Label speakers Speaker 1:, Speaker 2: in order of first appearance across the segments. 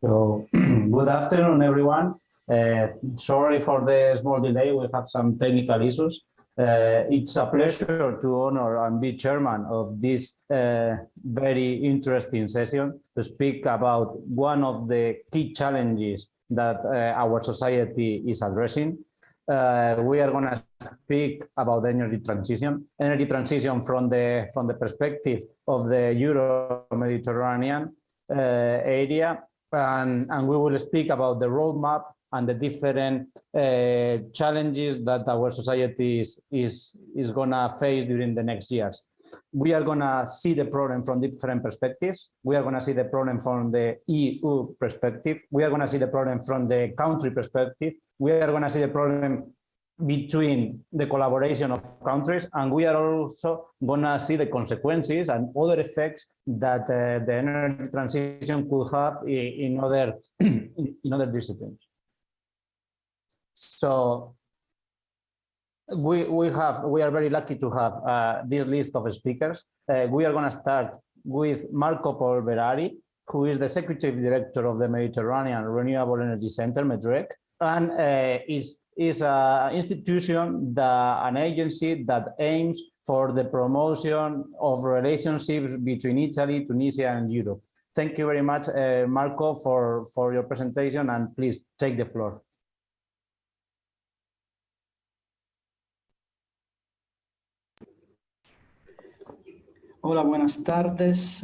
Speaker 1: So, good afternoon, everyone. Sorry for the small delay. We had some technical issues. It's a pleasure to honor and be chairman of this very interesting session to speak about one of the key challenges that our society is addressing. We are going to speak about energy transition from the perspective of the Euro-Mediterranean area. And we will speak about the roadmap and the different challenges that our society is going to face during the next years. We are going to see the problem from different perspectives. We are going to see the problem from the EU perspective. We are going to see the problem from the country perspective. We are going to see the problem between the collaboration of countries, and we are also going to see the consequences and other effects that the energy transition could have in other disciplines. So we are very lucky to have this list of speakers. We are going to start with Marco Polberari, who is the Executive Director of the Mediterranean Renewable Energy Center, MEDREC, and is an institution, an agency that aims for the promotion of relationships between Italy, Tunisia, and Europe. Thank you very much, Marco, for your presentation, and please take the floor.
Speaker 2: Hola, buenas tardes,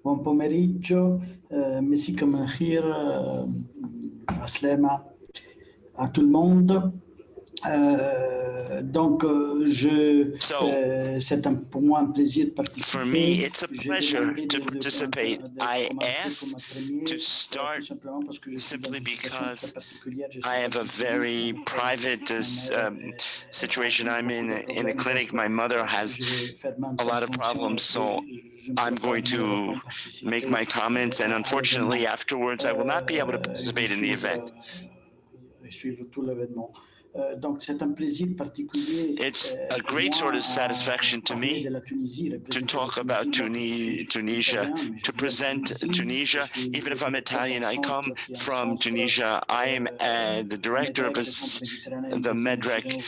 Speaker 2: buon pomeriggio, merci comme here, Aslema, à tout le monde. Donc, c'est pour moi un plaisir de participer.
Speaker 3: For me, it's a pleasure to participate. I asked to start simply because I have a very private situation. I'm in a clinic. My mother has a lot of problems, so I'm going to make my comments, and unfortunately, afterwards, I will not be able to participate in the event. It's a great sort of satisfaction to me to talk about Tunisia, to present Tunisia. Even if I'm Italian, I come from Tunisia. I am the director of the MEDREC,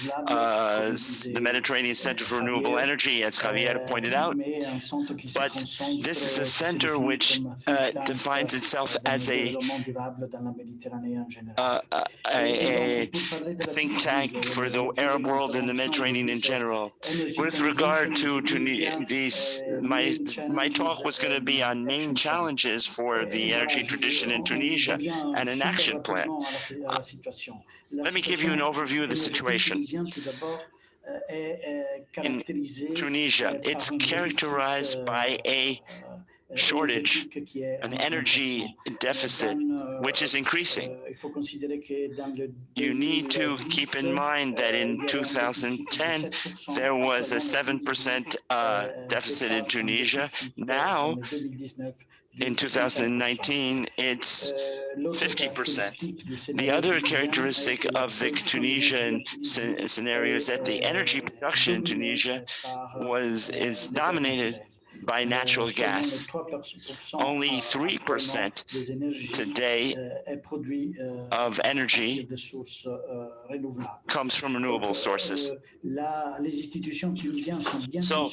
Speaker 3: the Mediterranean Center for Renewable Energy, as Javier pointed out. But this is a center which defines itself as a think tank for the Arab world and the Mediterranean in general. With regard to these, my talk was going to be on main challenges for the energy tradition in Tunisia and an action plan. Let me give you an overview of the situation. In Tunisia, it's characterized by a shortage, an energy deficit, which is increasing. You need to keep in mind that in 2010, there was a 7% deficit in Tunisia. Now, in 2019, it's 50%. The other characteristic of the Tunisian scenario is that the energy production in Tunisia is dominated by natural gas. Only 3% today of energy comes from renewable sources. So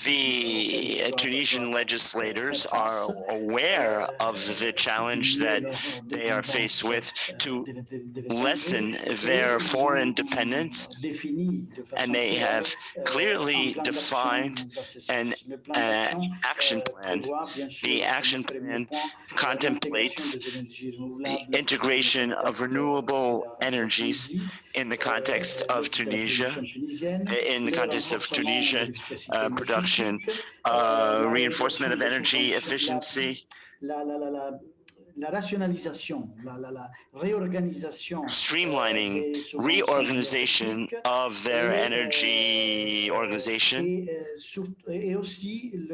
Speaker 3: the Tunisian legislators are aware of the challenge that they are faced with to lessen their foreign dependence, and they have clearly defined an action plan. The action plan contemplates the integration of renewable energies in the context of Tunisia, production, reinforcement of energy efficiency, streamlining, reorganization of their energy organization,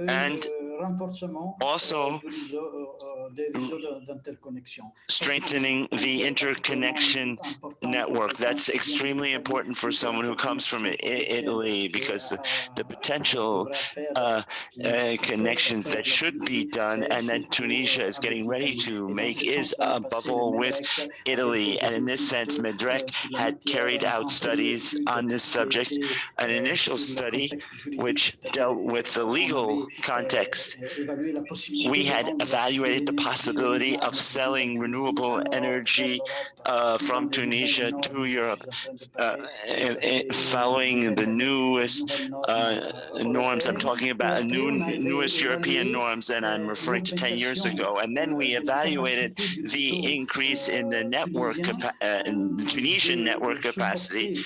Speaker 3: and Also, strengthening the interconnection network. That's extremely important for someone who comes from Italy, because the potential connections that should be done and that Tunisia is getting ready to make is above all with Italy. And in this sense, MEDREC had carried out studies on this subject, an initial study which dealt with the legal context. We had evaluated the possibility of selling renewable energy from Tunisia to Europe, following the newest norms. I'm talking about newest European norms, and I'm referring to 10 years ago. And then we evaluated the increase in the network, in the Tunisian network capacity,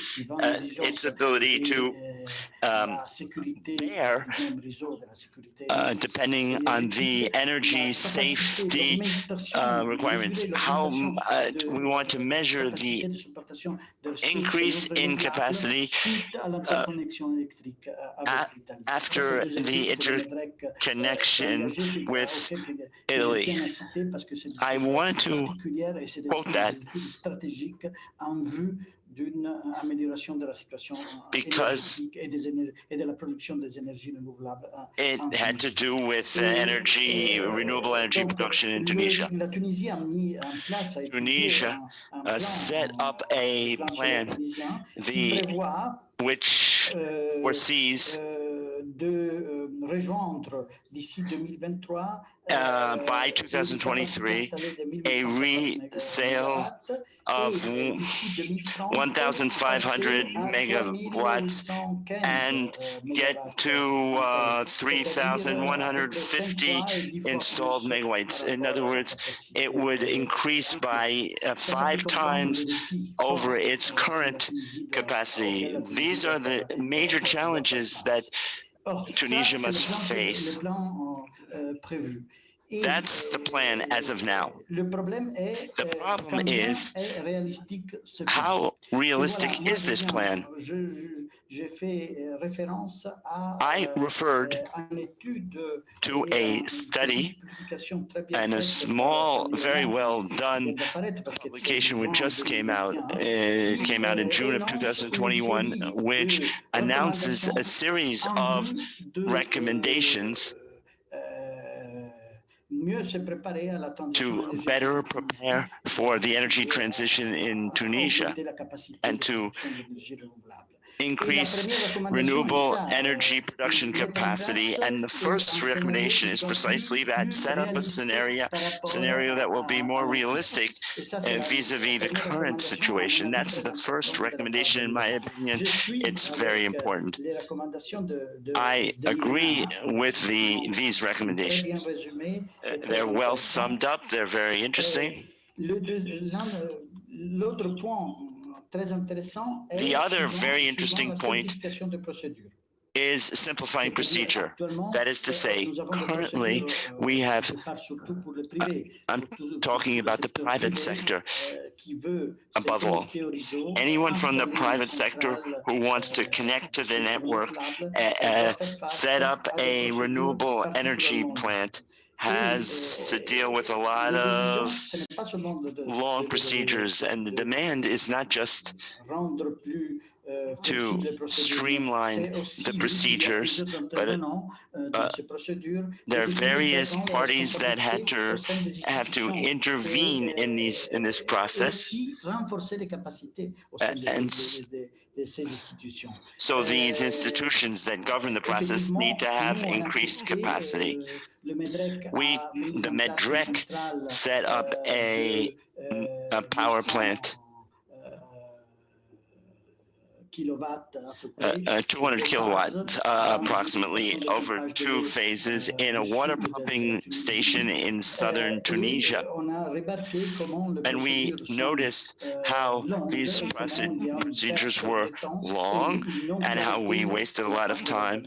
Speaker 3: its ability to bear, depending on the energy safety requirements. How we want to measure the increase in capacity after the interconnection with Italy. I wanted to quote that because it had to do with renewable energy production in Tunisia. Tunisia set up a plan which foresees by 2023 a resale of 1,500 megawatts and get to 3,150 installed megawatts. In other words, it would increase by 5 times over its current capacity. These are the major challenges that Tunisia must face. That's the plan as of now. The problem is, how realistic is this plan? I referred to a study and a small, very well done publication which just came out in June of 2021, which announces a series of recommendations to better prepare for the energy transition in Tunisia and to increase renewable energy production capacity. And the first recommendation is precisely that: set up a scenario that will be more realistic vis-a-vis the current situation. That's the first recommendation, in my opinion. It's very important. I agree with these recommendations. They're well summed up. They're very interesting. The other very interesting point is simplifying procedure. That is to say, currently we have, I'm talking about the private sector above all. Anyone from the private sector who wants to connect to the network, set up a renewable energy plant, has to deal with a lot of long procedures, and the demand is not just to streamline the procedures, but there are various parties that have to intervene in this process, and so these institutions that govern the process need to have increased capacity. The MEDREC set up a power plant, 200 kilowatts approximately, over 2 phases in a water pumping station in southern Tunisia. And we noticed how these procedures were long and how we wasted a lot of time,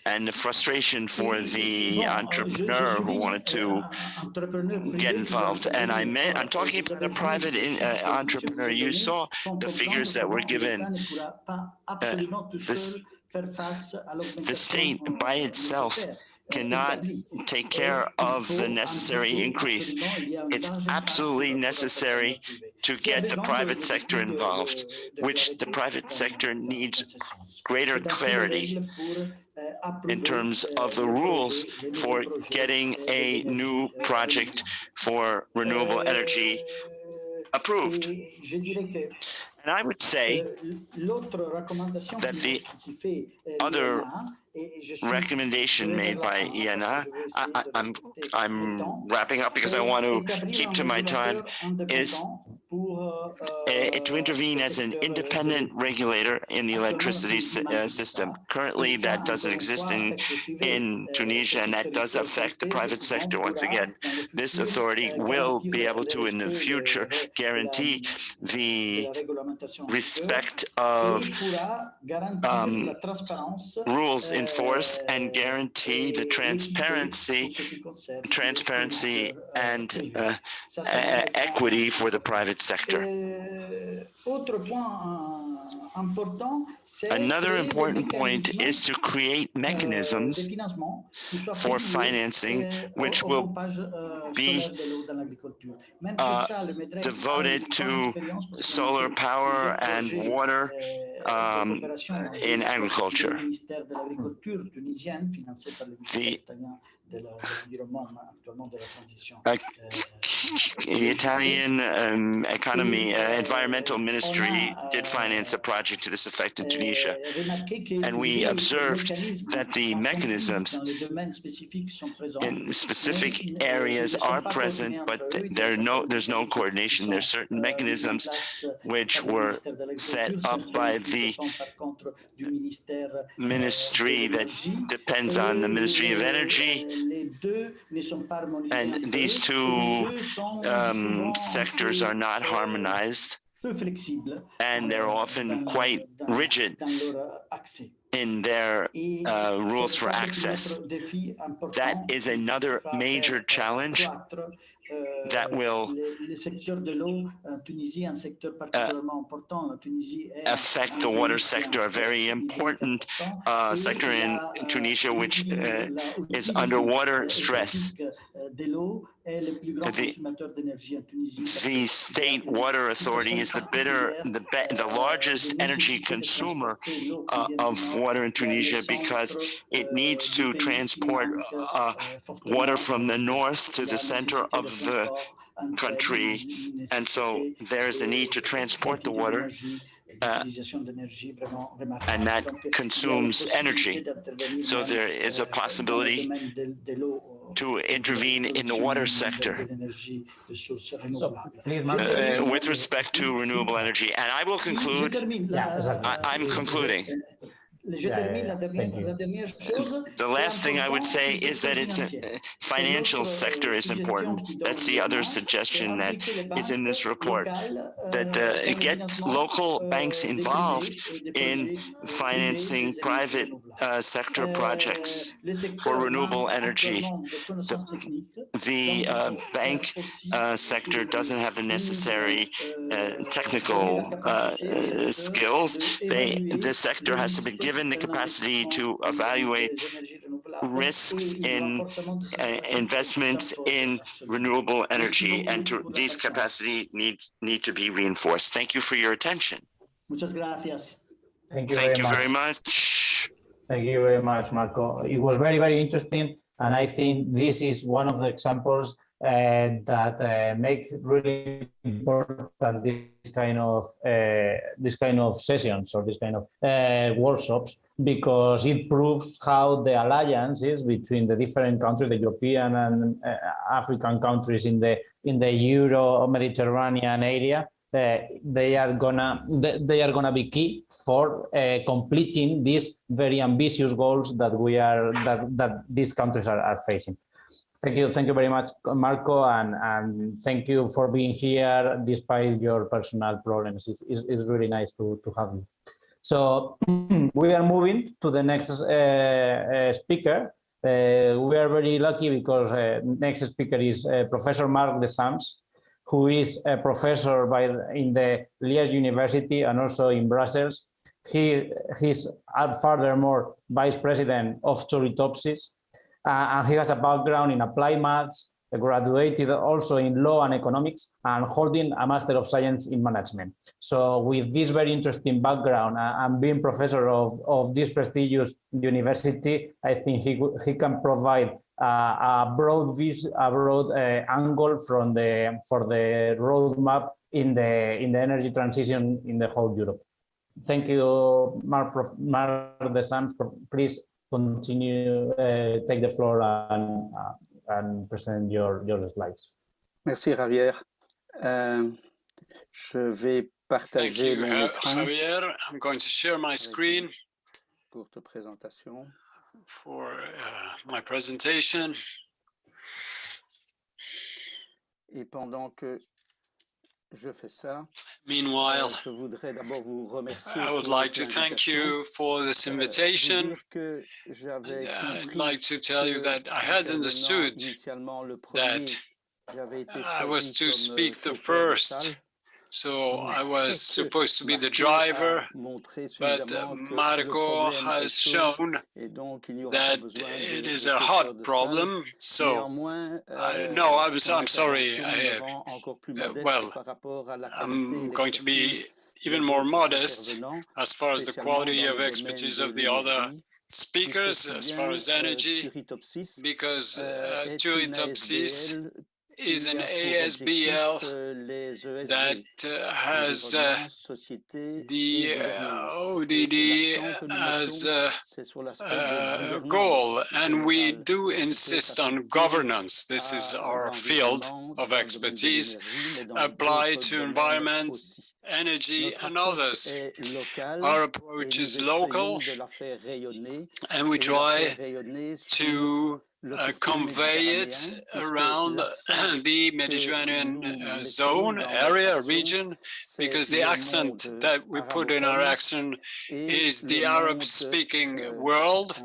Speaker 3: and the frustration for the entrepreneur who wanted to get involved. And I'm talking about a private entrepreneur. You saw the figures that were given. The state by itself cannot take care of the necessary increase. It's absolutely necessary to get the private sector involved, which the private sector needs greater clarity in terms of the rules for getting a new project for renewable energy approved. And I would say that the other recommendation made by ENA, I'm wrapping up because I want to keep to my time, is to intervene as an independent regulator in the electricity system. Currently, that doesn't exist in Tunisia, and that does affect the private sector. Once again, this authority will be able to, in the future, guarantee the respect of rules in force and guarantee the transparency and equity for the private sector. Another important point is to create mechanisms for financing which will be devoted to solar power and water in agriculture. The Italian environmental ministry did finance a project to this effect in Tunisia, and we observed that the mechanisms in specific areas are present, but there's no coordination. There's certain mechanisms which were set up by the ministry that depends on the Ministry of Energy, and these two sectors are not harmonized, and they're often quite rigid in their rules for access. That is another major challenge that will affect the water sector, a very important sector in Tunisia, which is under water stress. The state water authority is the largest energy consumer of water in Tunisia because it needs to transport water from the north to the center of the country, and so there's a need to transport the water, and that consumes energy. So there is a possibility to intervene in the water sector with respect to renewable energy. And I will conclude.
Speaker 1: Yeah, exactly.
Speaker 3: I'm concluding. The last thing I would say is that it's a financial sector is important. That's the other suggestion that is in this report, that get local banks involved in financing private sector projects for renewable energy. The bank sector doesn't have the necessary technical skills. This sector has to be given the capacity to evaluate risks in investments in renewable energy, and these capacity need to be reinforced. Thank you for your attention.
Speaker 1: Thank you
Speaker 3: very much.
Speaker 1: Thank you very much, Marco. It was very, very interesting, and I think this is one of the examples that make really important this kind of sessions or this kind of workshops, because it proves how the alliances between the different countries, the European and African countries in the Euro-Mediterranean area, they are gonna be key for completing these very ambitious goals that that these countries are facing. Thank you very much, Marco, and thank you for being here despite your personal problems. It's really nice to have you. So we are moving to the next speaker. We are very lucky because next speaker is Professor Marc Desams, who is a professor in the Liège University and also in Brussels. He's furthermore vice president of Turritopsis, and he has a background in applied maths, graduated also in law and economics, and holding a Master of Science in Management. So with this very interesting background and being professor of this prestigious university, I think he can provide a broad angle for the roadmap in the energy transition in the whole Europe. Thank you, Marc Desams. Please continue, take the floor and present your slides.
Speaker 4: Merci, Javier. Je vais partager mon écran.
Speaker 5: Javier. I'm going to share my screen.
Speaker 4: Courte présentation.
Speaker 5: For my presentation.
Speaker 4: Et pendant que je fais ça,
Speaker 5: meanwhile,
Speaker 4: je voudrais d'abord vous remercier.
Speaker 5: I would like to thank you for this invitation. I'd like to tell you that I had understood that I was to speak the first. So I was supposed to be the driver, but Marco has shown that it is a hot problem. So no, I'm sorry. Well, I'm going to be even more modest as far as the quality of expertise of the other speakers, as far as energy, because Turritopsis is an ASBL that has the ODD as a goal, and we do insist on governance. This is our field of expertise, applied to environment, energy, and others. Our approach is local, and we try to convey it around the Mediterranean zone, area, region, because the accent that we put in our action is the Arab-speaking world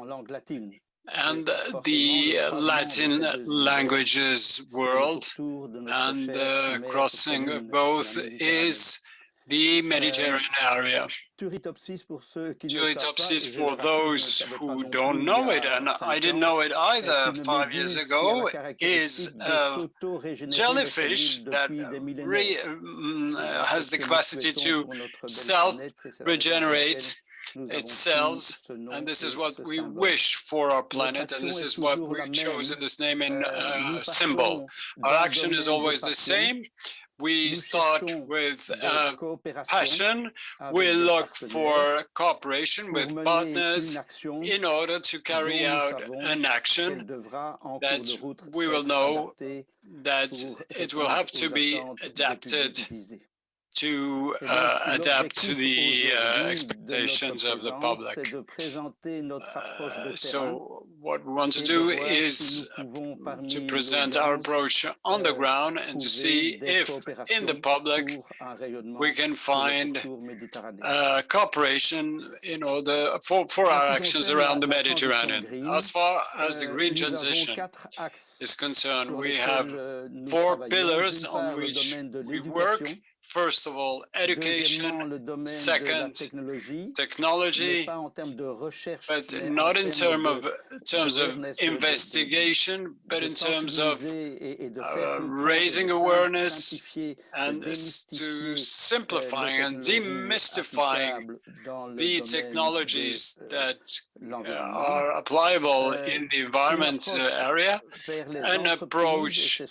Speaker 5: and the Latin languages world, and crossing both is the Mediterranean area. Turritopsis, for those who don't know it, and I didn't know it either 5 years ago, is a jellyfish that has the capacity to self-regenerate its cells, and this is what we wish for our planet, and this is what we chose in this name in symbol. Our action is always the same. We start with passion. We look for cooperation with partners in order to carry out an action that we will know that it will have to be adapted to adapt to the expectations of the public. So what we want to do is to present our approach on the ground and to see if in the public we can find cooperation in order for our actions around the Mediterranean. As far as the green transition is concerned, we have 4 pillars on which we work. First of all, education. Second, technology, but not in terms of investigation, but in terms of raising awareness and to simplifying and demystifying the technologies that are applicable in the environment area, an approach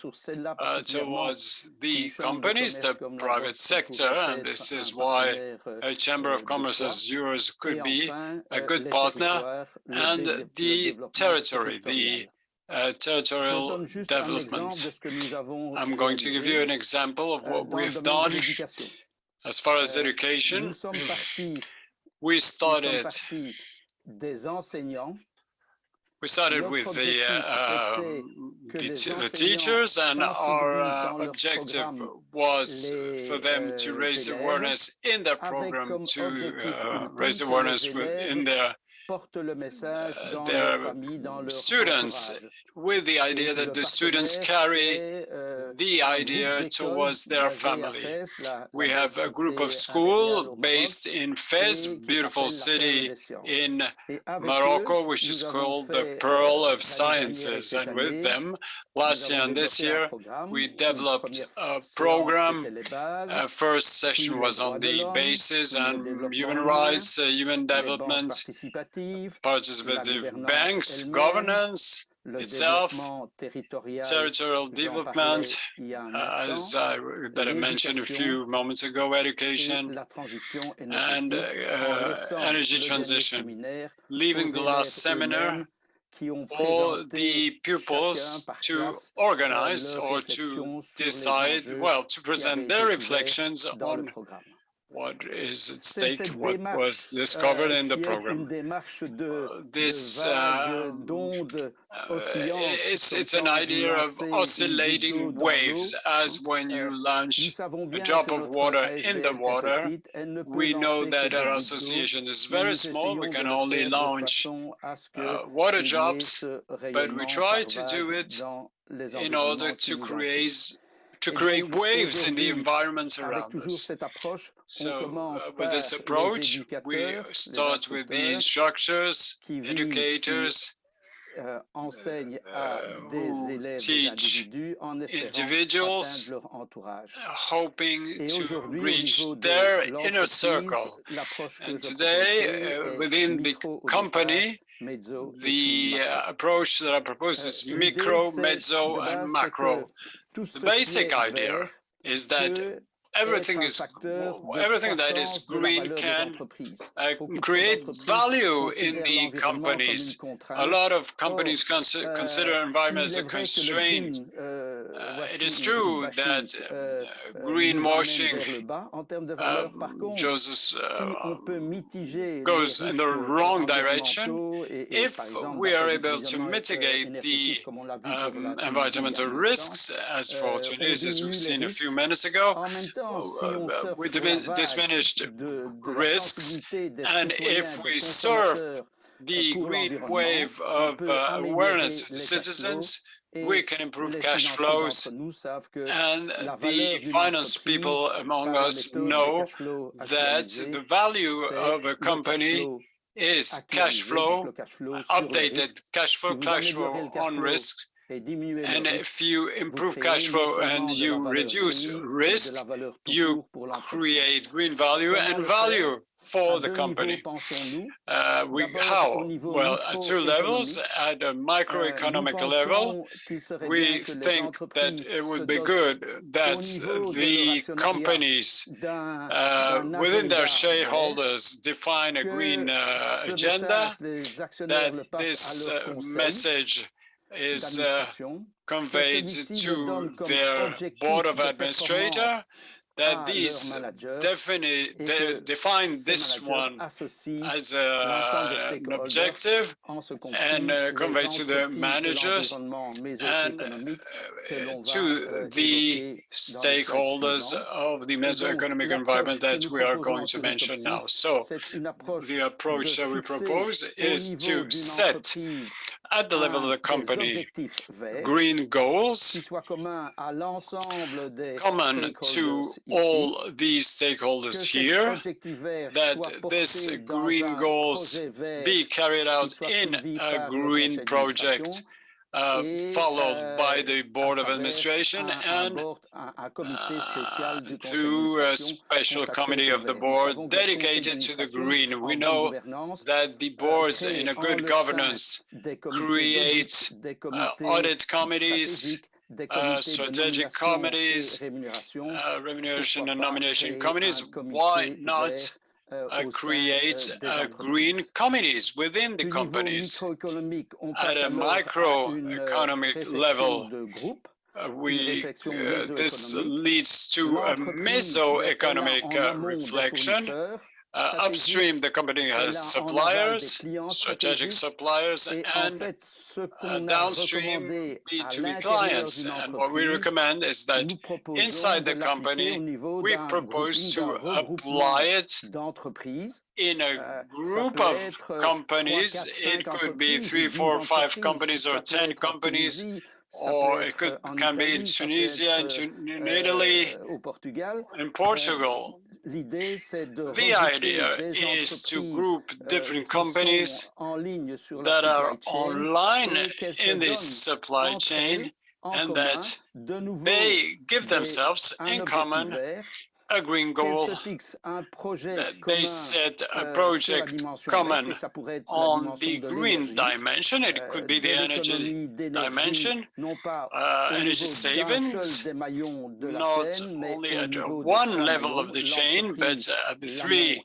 Speaker 5: towards the companies, the private sector, and this is why a Chamber of Commerce as yours could be a good partner, and the territory, the territorial development. I'm going to give you an example of what we've done. As far as education, we started with the teachers, and our objective was for them to raise awareness in their program, to raise awareness in their their students, with the idea that the students carry the idea towards their family. We have a group of schools based in Fez, beautiful city in Morocco, which is called the Pearl of Sciences. And with them, last year and this year, we developed a program. First session was on the basis and human rights, human development, participative banks, governance itself, territorial development, as that I mentioned a few moments ago, education, and energy transition. Leaving the last seminar for the pupils to organize or to decide, well, to present their reflections on what is at stake, what was discovered in the program. It's an idea of oscillating waves, as when you launch a drop of water in the water. We know that our association is very small. We can only launch water drops, but we try to do it in order to create waves in the environments around us. So with this approach, we start with the instructors, educators, who teach individuals, hoping to reach their inner circle. And today, within the company, the approach that I propose is micro, mezzo, and macro. The basic idea is that everything that is green can create value in the companies. A lot of companies consider environment as a constraint. It is true that greenwashing goes in the wrong direction. If we are able to mitigate the environmental risks, as for Tunisia, as we've seen a few minutes ago, with diminished risks, and if we serve the green wave of awareness of the citizens, we can improve cash flows, and the finance people among us know that the value of a company is cash flow, updated cash flow on risks. And if you improve cash flow and you reduce risk, you create green value and value for the company. How? Well, at two levels. At a microeconomic level, we think that it would be good that the companies within their shareholders define a green agenda, that this message is conveyed to their board of administrators, that these define this one as an objective and convey to the managers and to the stakeholders of the mesoeconomic environment that we are going to mention now. So the approach that we propose is to set at the level of the company green goals common to all these stakeholders here, that this green goals be carried out in a green project followed by the Board of Administration and through a special committee of the board dedicated to the green. We know that the boards in a good governance create audit committees, strategic committees, remuneration and nomination committees. Why not create green committees within the companies? At a microeconomic level, this leads to a mesoeconomic reflection. Upstream, the company has suppliers, strategic suppliers, and downstream B2B clients. And what we recommend is that inside the company, we propose to apply it in a group of companies. It could be 3, 4, 5 companies or 10 companies, or it can be in Tunisia, in Italy, in Portugal. The idea is to group different companies that are online in this supply chain and that they give themselves in common a green goal, that they set a project common on the green dimension. It could be the energy dimension, energy savings, not only at one level of the chain, but at the 3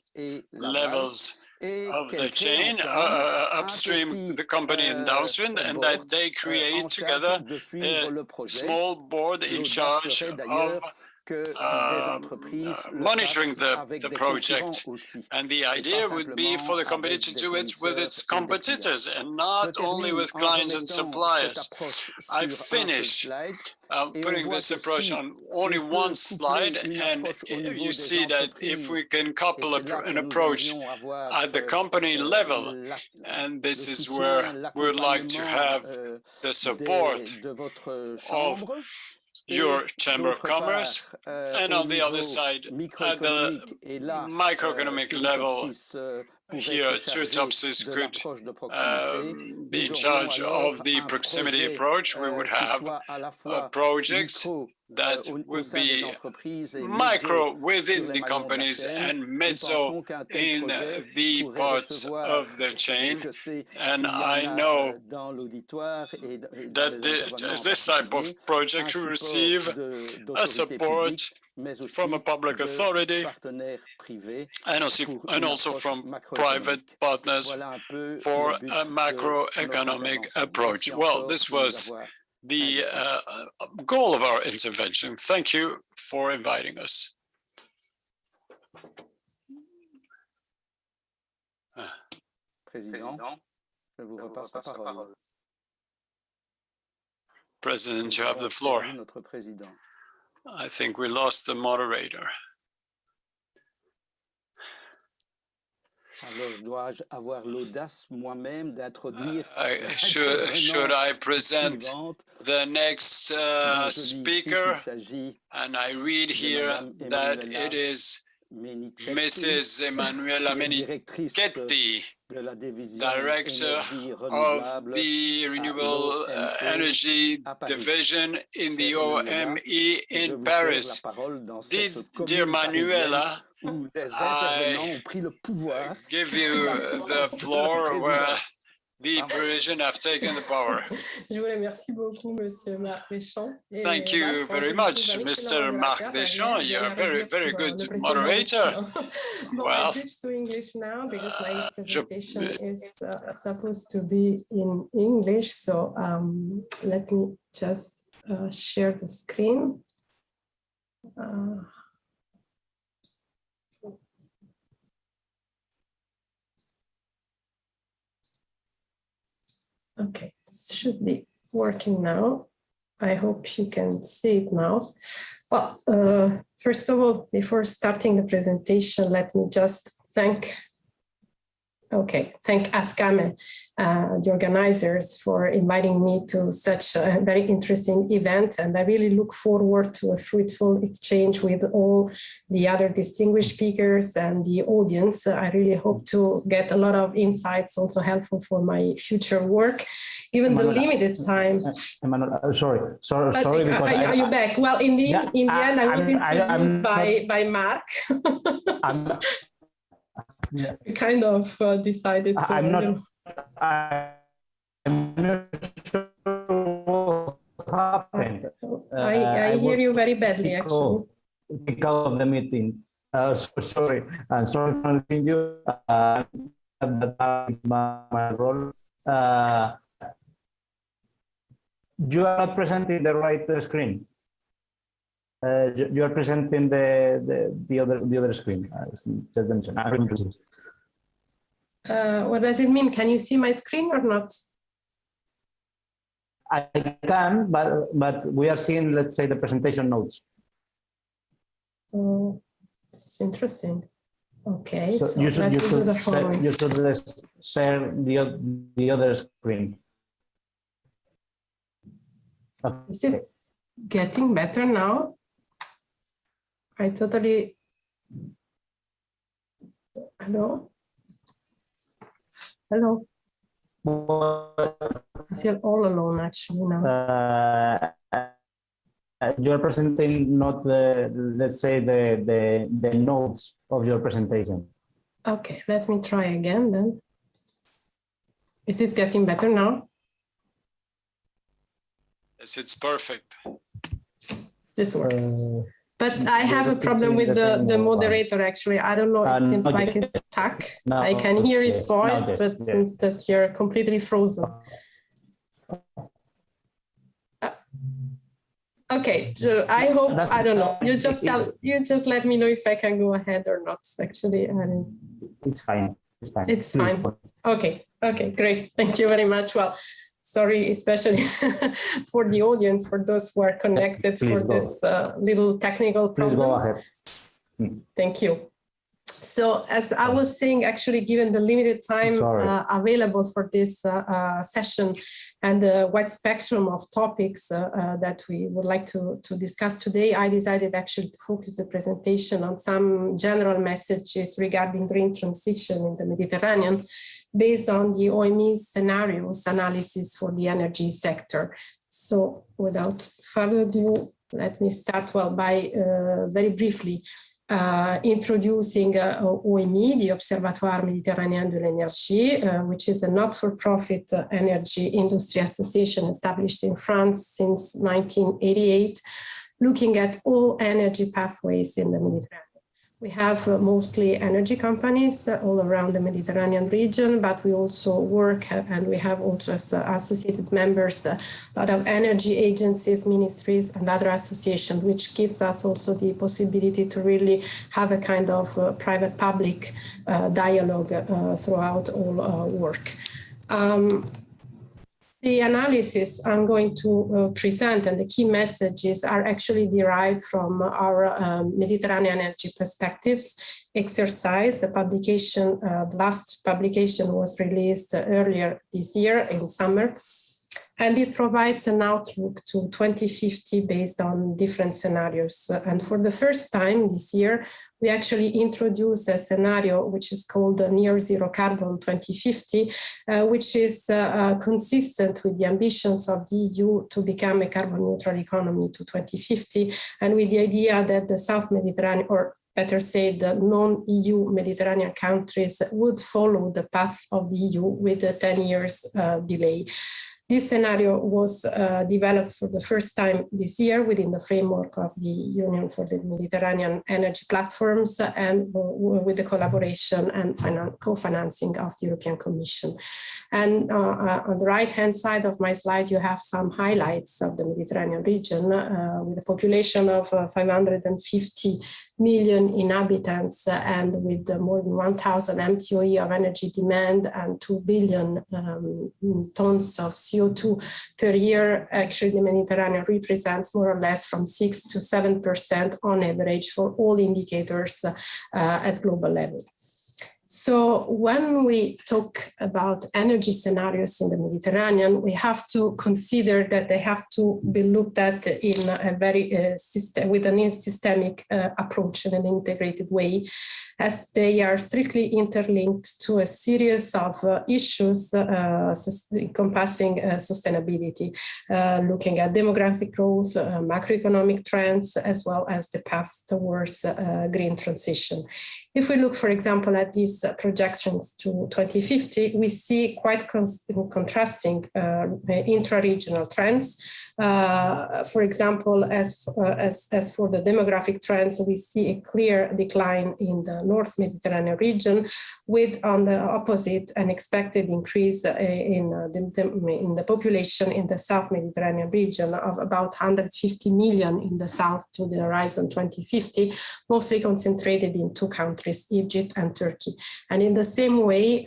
Speaker 5: levels of the chain, upstream, the company, and downstream, and that they create together a small board in charge of monitoring the project. And the idea would be for the company to do it with its competitors and not only with clients and suppliers. I finish putting this approach on only one slide, and you see that if we can couple an approach at the company level, and this is where we would like to have the support of your Chamber of Commerce, and on the other side, at the microeconomic level, here, Turtopsis could be in charge of the proximity approach. We would have projects that would be micro within the companies and mezzo in the parts of the chain. And I know that this type of project will receive a support from a public authority and also from private partners for a macroeconomic approach. Well, this was the goal of our intervention. Thank you for inviting us. President, you have the floor. I think we lost the moderator. Should I present the next speaker? And I read here that it is Mrs. Emanuela Menichetti, Director of the Renewable Energy Division in the OME in Paris. Dear Manuela, I give you the floor where the Parisians have taken the power. Thank you very much, Mr. Marc Deschamps. You're a very, very good moderator. Well,
Speaker 6: switch to English now because my presentation is supposed to be in English. So let me just share the screen. Okay, it should be working now. I hope you can see it now. Well, first of all, before starting the presentation, let me just thank ASCAM and the organizers for inviting me to such a very interesting event. And I really look forward to a fruitful exchange with all the other distinguished speakers and the audience. I really hope to get a lot of insights, also helpful for my future work. Given the limited time.
Speaker 1: Sorry.
Speaker 6: Are you back? Well, in the end, I was introduced by Marc. We kind of decided to. I'm not sure what happened. I hear you very badly, actually.
Speaker 1: Because of the meeting. Sorry. I'm sorry for interrupting you. My role. You are not presenting the right screen. You are presenting the other screen.
Speaker 6: What does it mean? Can you see my screen or not?
Speaker 1: I can, but we are seeing, let's say, the presentation notes.
Speaker 6: Oh, it's interesting. Okay,
Speaker 1: so you should share the other screen. Okay.
Speaker 6: Is it getting better now? I totally. Hello. Hello. I feel all alone actually now.
Speaker 1: You are presenting not the, let's say, the notes of your presentation.
Speaker 6: Okay, let me try again then. Is it getting better now?
Speaker 5: Yes, it's perfect.
Speaker 6: This works. But I have a problem with the moderator, actually. I don't know, it seems like it's stuck. I can hear his voice, but it seems that you're completely frozen. Okay, so I hope, I don't know, you just let me know if I can go ahead or not, actually.
Speaker 1: It's fine, it's fine.
Speaker 6: It's fine. Okay, great. Thank you very much. Well, sorry, especially for the audience, for those who are connected for this little technical problems.
Speaker 1: Please go ahead.
Speaker 6: Thank you. So as I was saying, actually, given the limited time available for this session and the wide spectrum of topics that we would like to discuss today, I decided actually to focus the presentation on some general messages regarding green transition in the Mediterranean, based on the OME's scenarios analysis for the energy sector. So without further ado, let me start by very briefly introducing OME, the Observatoire Méditerranéen de l'Énergie, which is a not-for-profit energy industry association established in France since 1988, looking at all energy pathways in the Mediterranean. We have mostly energy companies all around the Mediterranean region, but we also work and we have also as associated members a lot of energy agencies, ministries, and other associations, which gives us also the possibility to really have a kind of private-public dialogue throughout all our work. The analysis I'm going to present and the key messages are actually derived from our Mediterranean Energy Perspectives exercise. The publication, the last publication was released earlier this year in summer, and it provides an outlook to 2050 based on different scenarios. And for the first time this year, we actually introduced a scenario which is called the Near Zero Carbon 2050, which is consistent with the ambitions of the EU to become a carbon neutral economy to 2050, and with the idea that the South Mediterranean, or better said, the non-EU Mediterranean countries would follow the path of the EU with a 10 years delay. This scenario was developed for the first time this year within the framework of the Union for the Mediterranean Energy Platforms and with the collaboration and co-financing of the European Commission. And on the right-hand side of my slide, you have some highlights of the Mediterranean region with a population of 550 million inhabitants and with more than 1,000 MTOE of energy demand and 2 billion tons of CO2 per year. Actually, the Mediterranean represents more or less from 6 to 7% on average for all indicators at global level. So when we talk about energy scenarios in the Mediterranean, we have to consider that they have to be looked at in a very with a systemic approach in an integrated way, as they are strictly interlinked to a series of issues encompassing sustainability, looking at demographic growth, macroeconomic trends, as well as the path towards green transition. If we look, for example, at these projections to 2050, we see quite contrasting intra-regional trends, For example, as for the demographic trends, we see a clear decline in the North Mediterranean region, with on the opposite an expected increase in the population in the South Mediterranean region of about 150 million in the south to the horizon 2050, mostly concentrated in two countries, Egypt and Turkey. And in the same way,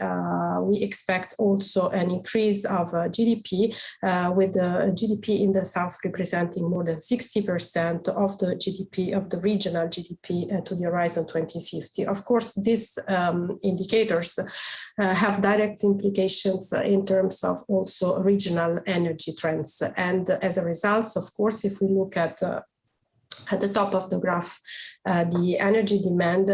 Speaker 6: we expect also an increase of GDP, with the GDP in the south representing more than 60% of the GDP, of the regional GDP to the horizon 2050. Of course, these indicators have direct implications in terms of also regional energy trends. And as a result, of course, if we look at the top of the graph, the energy demand,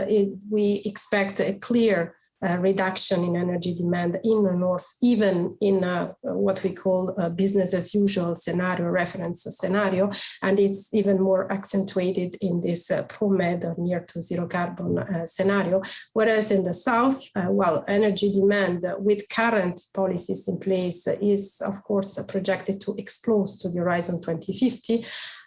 Speaker 6: we expect a clear reduction in energy demand in the north, even in what we call a business as usual scenario, reference scenario, and it's even more accentuated in this pro-med or near to zero carbon scenario. Whereas in the south, well, energy demand with current policies in place is of course projected to explode to the horizon 2050.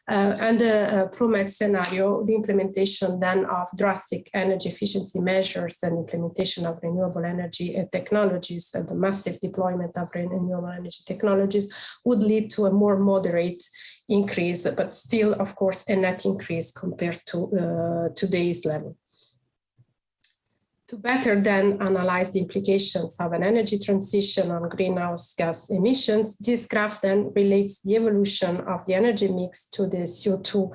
Speaker 6: And the pro-med scenario, the implementation then of drastic energy efficiency measures and implementation of renewable energy technologies and the massive deployment of renewable energy technologies would lead to a more moderate increase, but still, of course, a net increase compared to today's level. To better then analyze the implications of an energy transition on greenhouse gas emissions, this graph then relates the evolution of the energy mix to the CO2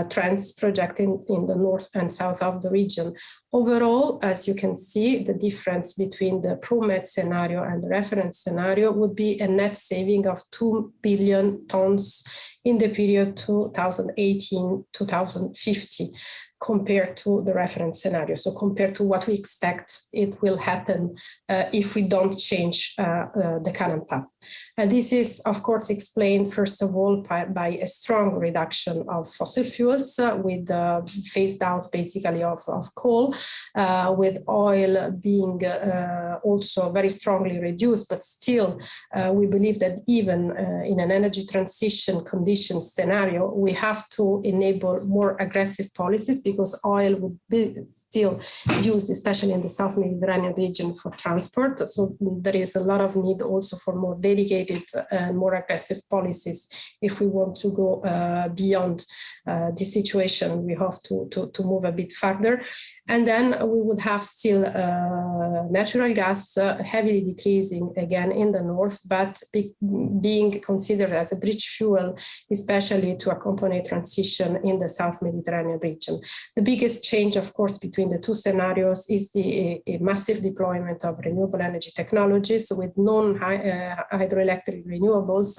Speaker 6: trends projected in the north and south of the region. Overall, as you can see, the difference between the pro-med scenario and the reference scenario would be a net saving of 2 billion tons in the period 2018-2050. compared to the reference scenario. So compared to what we expect it will happen if we don't change the current path. And this is, of course, explained, first of all, by a strong reduction of fossil fuels with phased out basically of coal, with oil being also very strongly reduced, but still we believe that even in an energy transition condition scenario, we have to enable more aggressive policies because oil would be still used, especially in the South Mediterranean region, for transport. So there is a lot of need also for more dedicated and more aggressive policies if we want to go beyond this situation. We have to move a bit further. And then we would have still natural gas heavily decreasing again in the north, but being considered as a bridge fuel, especially to accompany transition in the South Mediterranean region. The biggest change, of course, between the two scenarios is the massive deployment of renewable energy technologies with non-hydroelectric renewables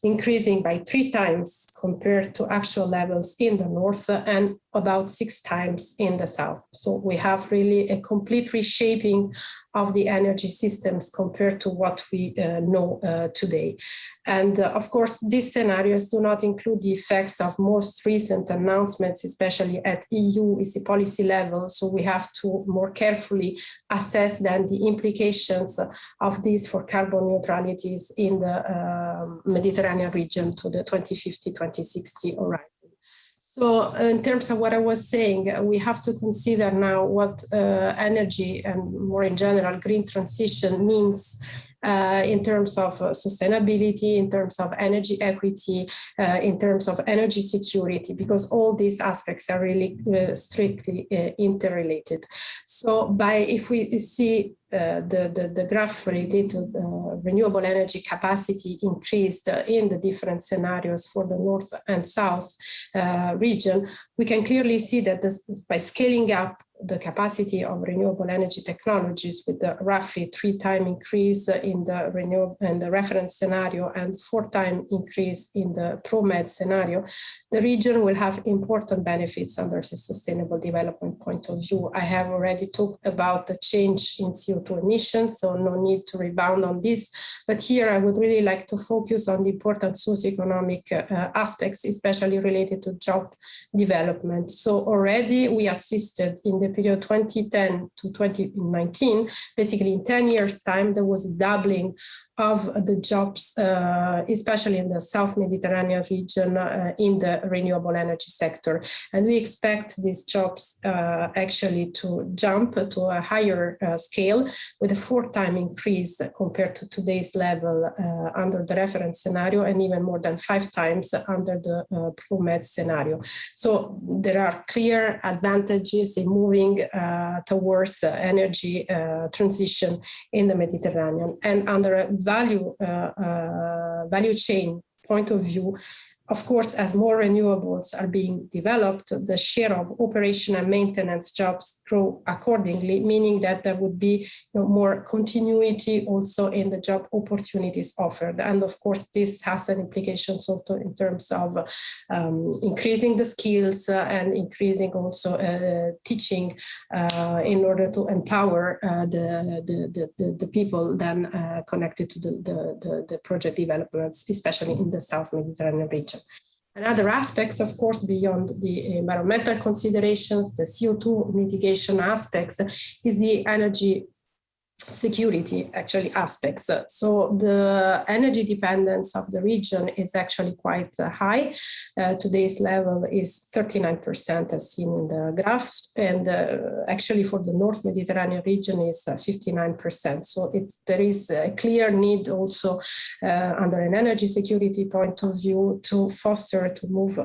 Speaker 6: increasing by 3 times compared to actual levels in the north and about 6 times in the south. So we have really a complete reshaping of the energy systems compared to what we know today. And of course, these scenarios do not include the effects of most recent announcements, especially at EU EC policy level. So we have to more carefully assess then the implications of these for carbon neutralities in the Mediterranean region to the 2050-2060 horizon. So in terms of what I was saying, we have to consider now what energy and more in general green transition means in terms of sustainability, in terms of energy equity, in terms of energy security, because all these aspects are really strictly interrelated. So if we see the graph related to renewable energy capacity increased in the different scenarios for the north and south region, we can clearly see that by scaling up the capacity of renewable energy technologies with the roughly 3-time increase in the reference scenario and 4-time increase in the pro-med scenario, the region will have important benefits under the sustainable development point of view. I have already talked about the change in CO2 emissions, so no need to rebound on this. But here I would really like to focus on the important socioeconomic aspects, especially related to job development. So already we assisted in the period 2010 to 2019, basically in 10 years' time, there was a doubling of the jobs, especially in the South Mediterranean region, in the renewable energy sector. And we expect these jobs actually to jump to a higher scale with a 4-time increase compared to today's level under the reference scenario, and even more than 5 times under the ProMed scenario. So there are clear advantages in moving towards energy transition in the Mediterranean. And under a value chain point of view, of course, as more renewables are being developed, the share of operation and maintenance jobs grow accordingly, meaning that there would be more continuity also in the job opportunities offered. And of course, this has an implication also in terms of increasing the skills and increasing also teaching in order to empower the people then connected to the project developments, especially in the South Mediterranean region. And other aspects, of course, beyond the environmental considerations, the CO2 mitigation aspects, is the energy security actually aspects. So the energy dependence of the region is actually quite high. Today's level is 39%, as seen in the graph, and actually for the North Mediterranean region is 59%. So there is a clear need also under an energy security point of view to foster, to move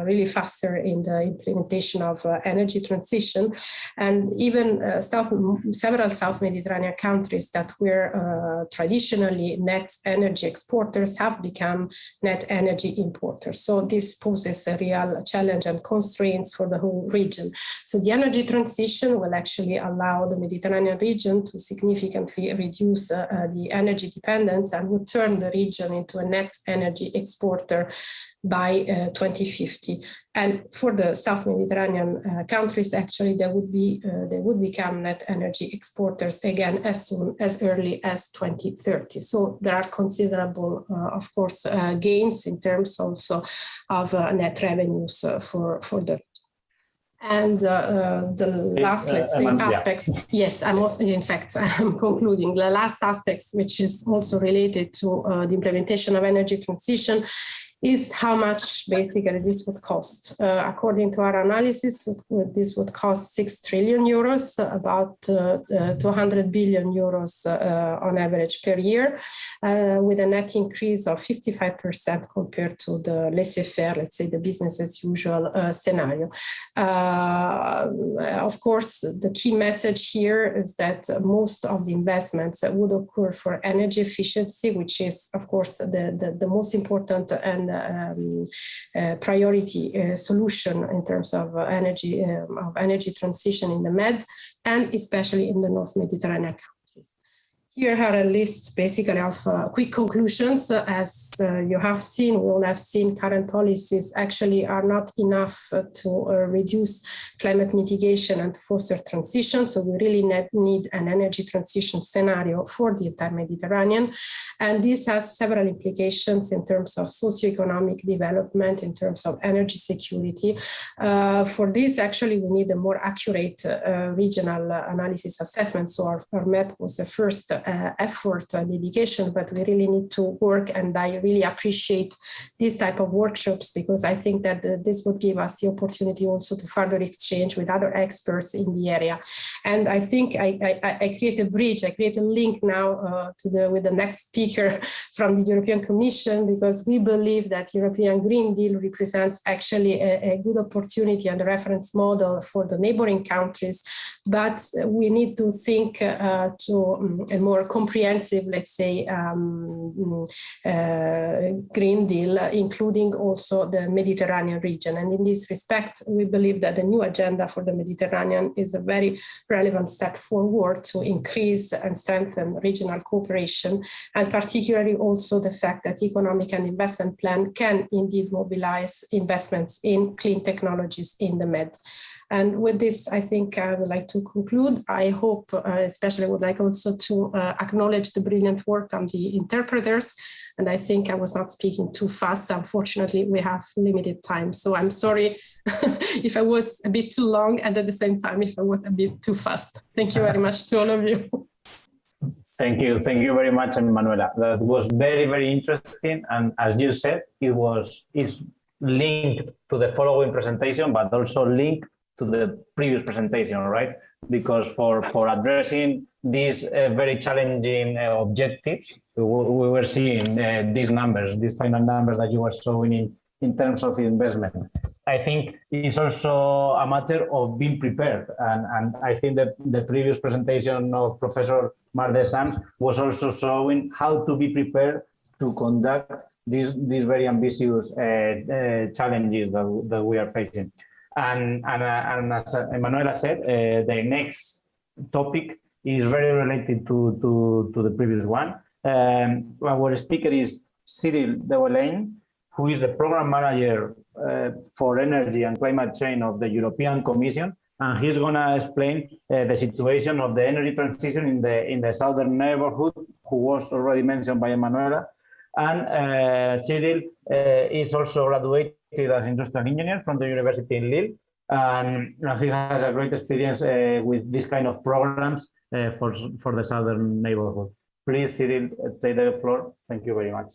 Speaker 6: really faster in the implementation of energy transition. And even several South Mediterranean countries that were traditionally net energy exporters have become net energy importers. So this poses a real challenge and constraints for the whole region. So the energy transition will actually allow the Mediterranean region to significantly reduce the energy dependence and would turn the region into a net energy exporter by 2050. And for the South Mediterranean countries, actually, they would become net energy exporters again as soon as early as 2030. So there are considerable, of course, gains in terms also of net revenues for the. And the last, let's say, aspects, yes, I'm also, in fact, I'm concluding. The last aspects, which is also related to the implementation of energy transition, is how much basically this would cost. According to our analysis, this would cost 6 trillion euros, about 200 billion euros on average per year, with a net increase of 55% compared to the laissez-faire, let's say the business as usual scenario. Of course, the key message here is that most of the investments would occur for energy efficiency, which is, of course, the most important and priority solution in terms of energy transition in the Med, and especially in the North Mediterranean countries. Here are a list basically of quick conclusions. As you have seen, we all have seen, current policies actually are not enough to reduce climate mitigation and to foster transition. So we really need an energy transition scenario for the entire Mediterranean. And this has several implications in terms of socioeconomic development, in terms of energy security. For this, actually, we need a more accurate regional analysis assessment. So our map was the first effort and dedication, but we really need to work, and I really appreciate this type of workshops, because I think that this would give us the opportunity also to further exchange with other experts in the area. And I think I create a bridge, I create a link now with the next speaker from the European Commission, because we believe that European Green Deal represents actually a good opportunity and a reference model for the neighboring countries, but we need to think to a more comprehensive, let's say, Green Deal, including also the Mediterranean region. And in this respect, we believe that the new agenda for the Mediterranean is a very relevant step forward to increase and strengthen regional cooperation, and particularly also the fact that economic and investment plan can indeed mobilize investments in clean technologies in the Med. And with this, I think I would like to conclude. I hope, especially would like also to acknowledge the brilliant work of the interpreters. And I think I was not speaking too fast. Unfortunately, we have limited time. So I'm sorry if I was a bit too long, and at the same time, if I was a bit too fast. Thank you very much to all of you.
Speaker 1: Thank you very much, Manuela. That was very interesting, and as you said, it's linked to the following presentation, but also linked to the previous presentation, right? Because for addressing these very challenging objectives, we were seeing these numbers, these final numbers that you were showing in terms of investment. I think it's also a matter of being prepared, and I think that the previous presentation of Professor Marc Deschamps was also showing how to be prepared to conduct these very ambitious challenges that we are facing. And as Emanuela said, the next topic is very related to the previous one. Our speaker is Cyril Dewelaine, who is the program manager for energy and climate change of the European Commission, and he's going to explain the situation of the energy transition in the southern neighborhood, who was already mentioned by Emanuela. And Cyril is also graduated as industrial engineer from the University in Lille, and he has a great experience with this kind of programs for the southern neighborhood. Please, Cyril, take the floor. Thank you very much.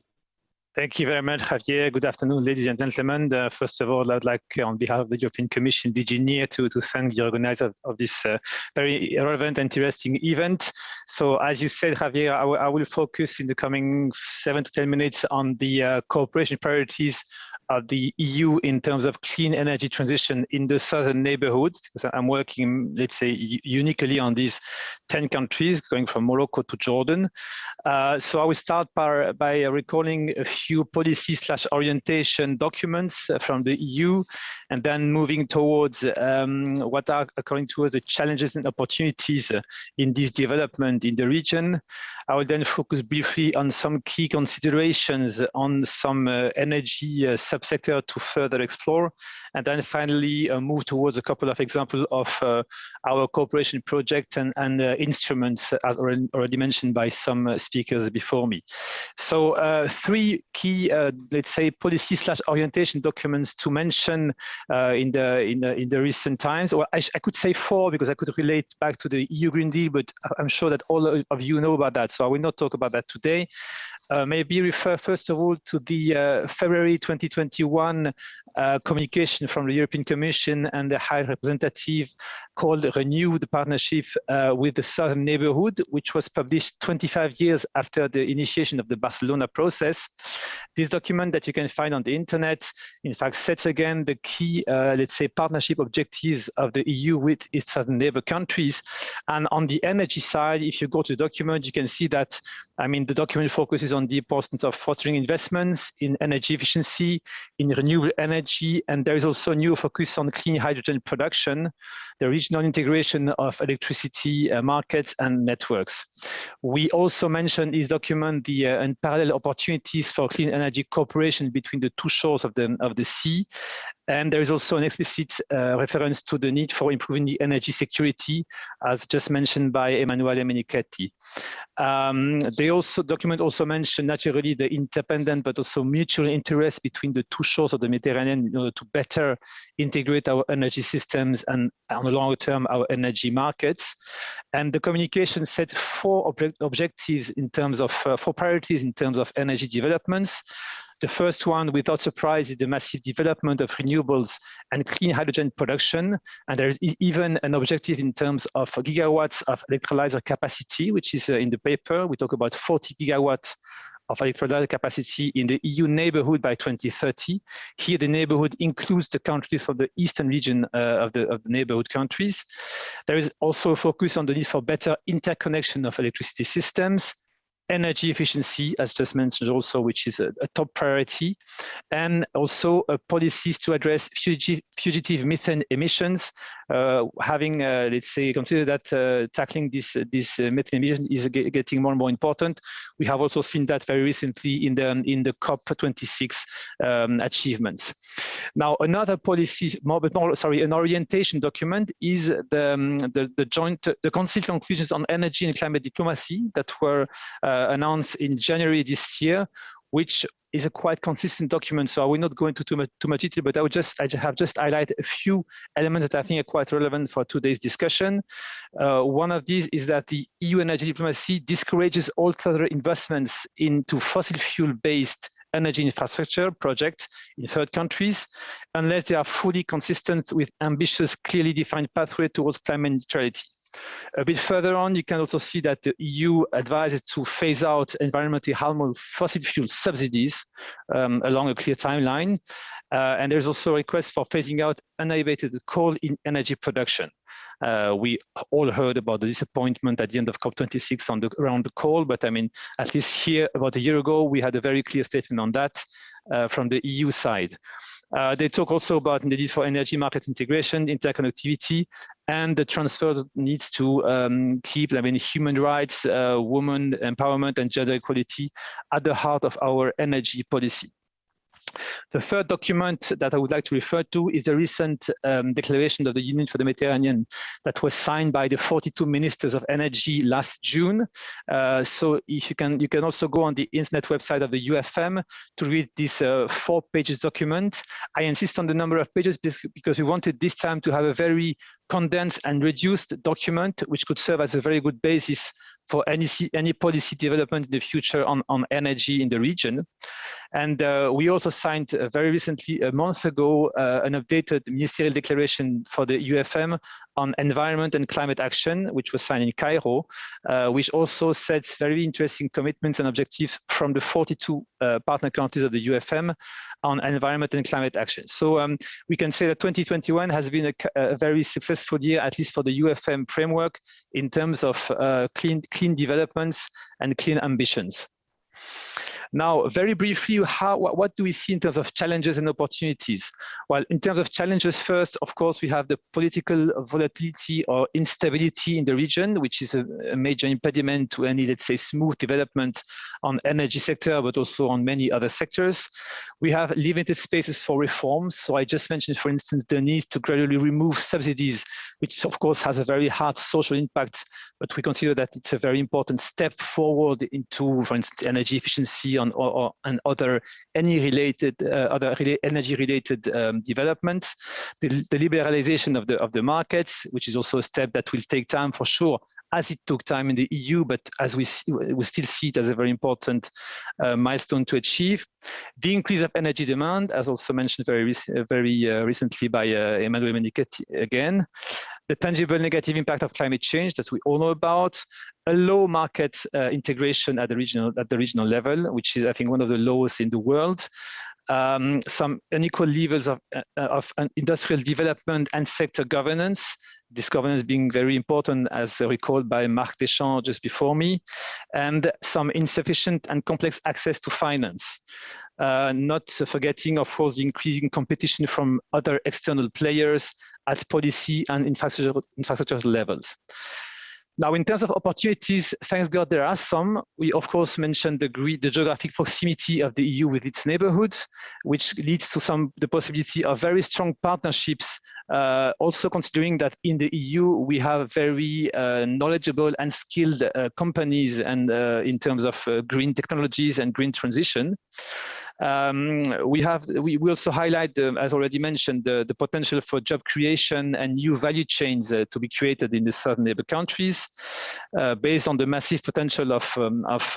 Speaker 7: Thank you very much, Javier. Good afternoon, ladies and gentlemen. First of all, I'd like, on behalf of the European Commission, DG NEAR, to thank the organizer of this very relevant and interesting event. So, as you said, Javier, I will focus in the coming 7 to 10 minutes on the cooperation priorities of the EU in terms of clean energy transition in the southern neighborhood, because I'm working, let's say, uniquely on these 10 countries, going from Morocco to Jordan. So I will start by recalling a few policy/orientation documents from the EU, and then moving towards what are, according to us, the challenges and opportunities in this development in the region. I will then focus briefly on some key considerations on some energy subsector to further explore, and then finally move towards a couple of examples of our cooperation project and instruments, as already mentioned by some speakers before me. So 3 key, let's say, policy/orientation documents to mention in the recent times, or I could say 4, because I could relate back to the EU Green Deal, but I'm sure that all of you know about that, so I will not talk about that today. Maybe refer first of all to the February 2021 communication from the European Commission and the High Representative called Renew the Partnership with the Southern Neighborhood, which was published 25 years after the initiation of the Barcelona process. This document that you can find on the internet, in fact, sets again the key, let's say, partnership objectives of the EU with its southern neighbor countries. And on the energy side, if you go to the document, you can see that, I mean, the document focuses on the importance of fostering investments in energy efficiency, in renewable energy, and there is also a new focus on clean hydrogen production, the regional integration of electricity markets and networks. We also mentioned in this document the unparalleled opportunities for clean energy cooperation between the 2 shores of the sea. And there is also an explicit reference to the need for improving the energy security, as just mentioned by Emanuele Menichetti. The document also mentioned naturally the independent but also mutual interest between the 2 shores of the Mediterranean in order to better integrate our energy systems and, on the longer term, our energy markets. And the communication sets 4 objectives in terms of 4 priorities in terms of energy developments. The first one, without surprise, is the massive development of renewables and clean hydrogen production. And there is even an objective in terms of gigawatts of electrolyzer capacity, which is in the paper. We talk about 40 gigawatts of electrolyzer capacity in the EU neighborhood by 2030. Here, the neighborhood includes the countries from the eastern region of the neighborhood countries. There is also a focus on the need for better interconnection of electricity systems, energy efficiency, as just mentioned also, which is a top priority, and also policies to address fugitive methane emissions, having, let's say, consider that tackling this methane emission is getting more and more important. We have also seen that very recently in the COP26 achievements. Now, another policy, an orientation document is the Council conclusions on energy and climate diplomacy that were announced in January this year, which is a quite consistent document. So I will not go into too much detail, but I have just highlighted a few elements that I think are quite relevant for today's discussion. One of these is that the EU energy diplomacy discourages all further investments into fossil fuel-based energy infrastructure projects in third countries, unless they are fully consistent with ambitious, clearly defined pathway towards climate neutrality. A bit further on, you can also see that the EU advises to phase out environmentally harmful fossil fuel subsidies along a clear timeline. And there's also a request for phasing out unabated coal in energy production. We all heard about the disappointment at the end of COP26 around the coal, but I mean, at least here about a year ago, we had a very clear statement on that from the EU side. They talk also about the need for energy market integration, interconnectivity, and the transfer needs to keep, I mean, human rights, women empowerment, and gender equality at the heart of our energy policy. The third document that I would like to refer to is the recent declaration of the Union for the Mediterranean that was signed by the 42 ministers of energy last June. So if you can also go on the internet website of the UFM to read this 4 pages document. I insist on the number of pages because we wanted this time to have a very condensed and reduced document, which could serve as a very good basis for any policy development in the future on energy in the region. And we also signed very recently, a month ago, an updated ministerial declaration for the UFM on environment and climate action, which was signed in Cairo, which also sets very interesting commitments and objectives from the 42 partner countries of the UFM on environment and climate action. So we can say that 2021 has been a very successful year, at least for the UFM framework, in terms of clean developments and clean ambitions. Now, very briefly, what do we see in terms of challenges and opportunities? Well, in terms of challenges, first, of course, we have the political volatility or instability in the region, which is a major impediment to any, let's say, smooth development on energy sector, but also on many other sectors. We have limited spaces for reforms. So I just mentioned, for instance, the need to gradually remove subsidies, which of course has a very hard social impact, but we consider that it's a very important step forward into, for instance, energy efficiency and other energy-related developments. The liberalization of the markets, which is also a step that will take time for sure, as it took time in the EU, but as we still see it as a very important milestone to achieve. The increase of energy demand, as also mentioned very recently by Emmanuel again. The tangible negative impact of climate change that we all know about. A low market integration at the regional level, which is, I think, one of the lowest in the world. Some unequal levels of industrial development and sector governance. This governance being very important, as recalled by Marc Deschamps just before me, and some insufficient and complex access to finance. Not forgetting, of course, the increasing competition from other external players at policy and infrastructure levels. Now, in terms of opportunities, thanks God, there are some. We, of course, mentioned the geographic proximity of the EU with its neighborhoods, which leads to the possibility of very strong partnerships, also considering that in the EU, we have very knowledgeable and skilled companies and in terms of green technologies and green transition. We also highlight, as already mentioned, the potential for job creation and new value chains to be created in the southern neighbor countries, based on the massive potential of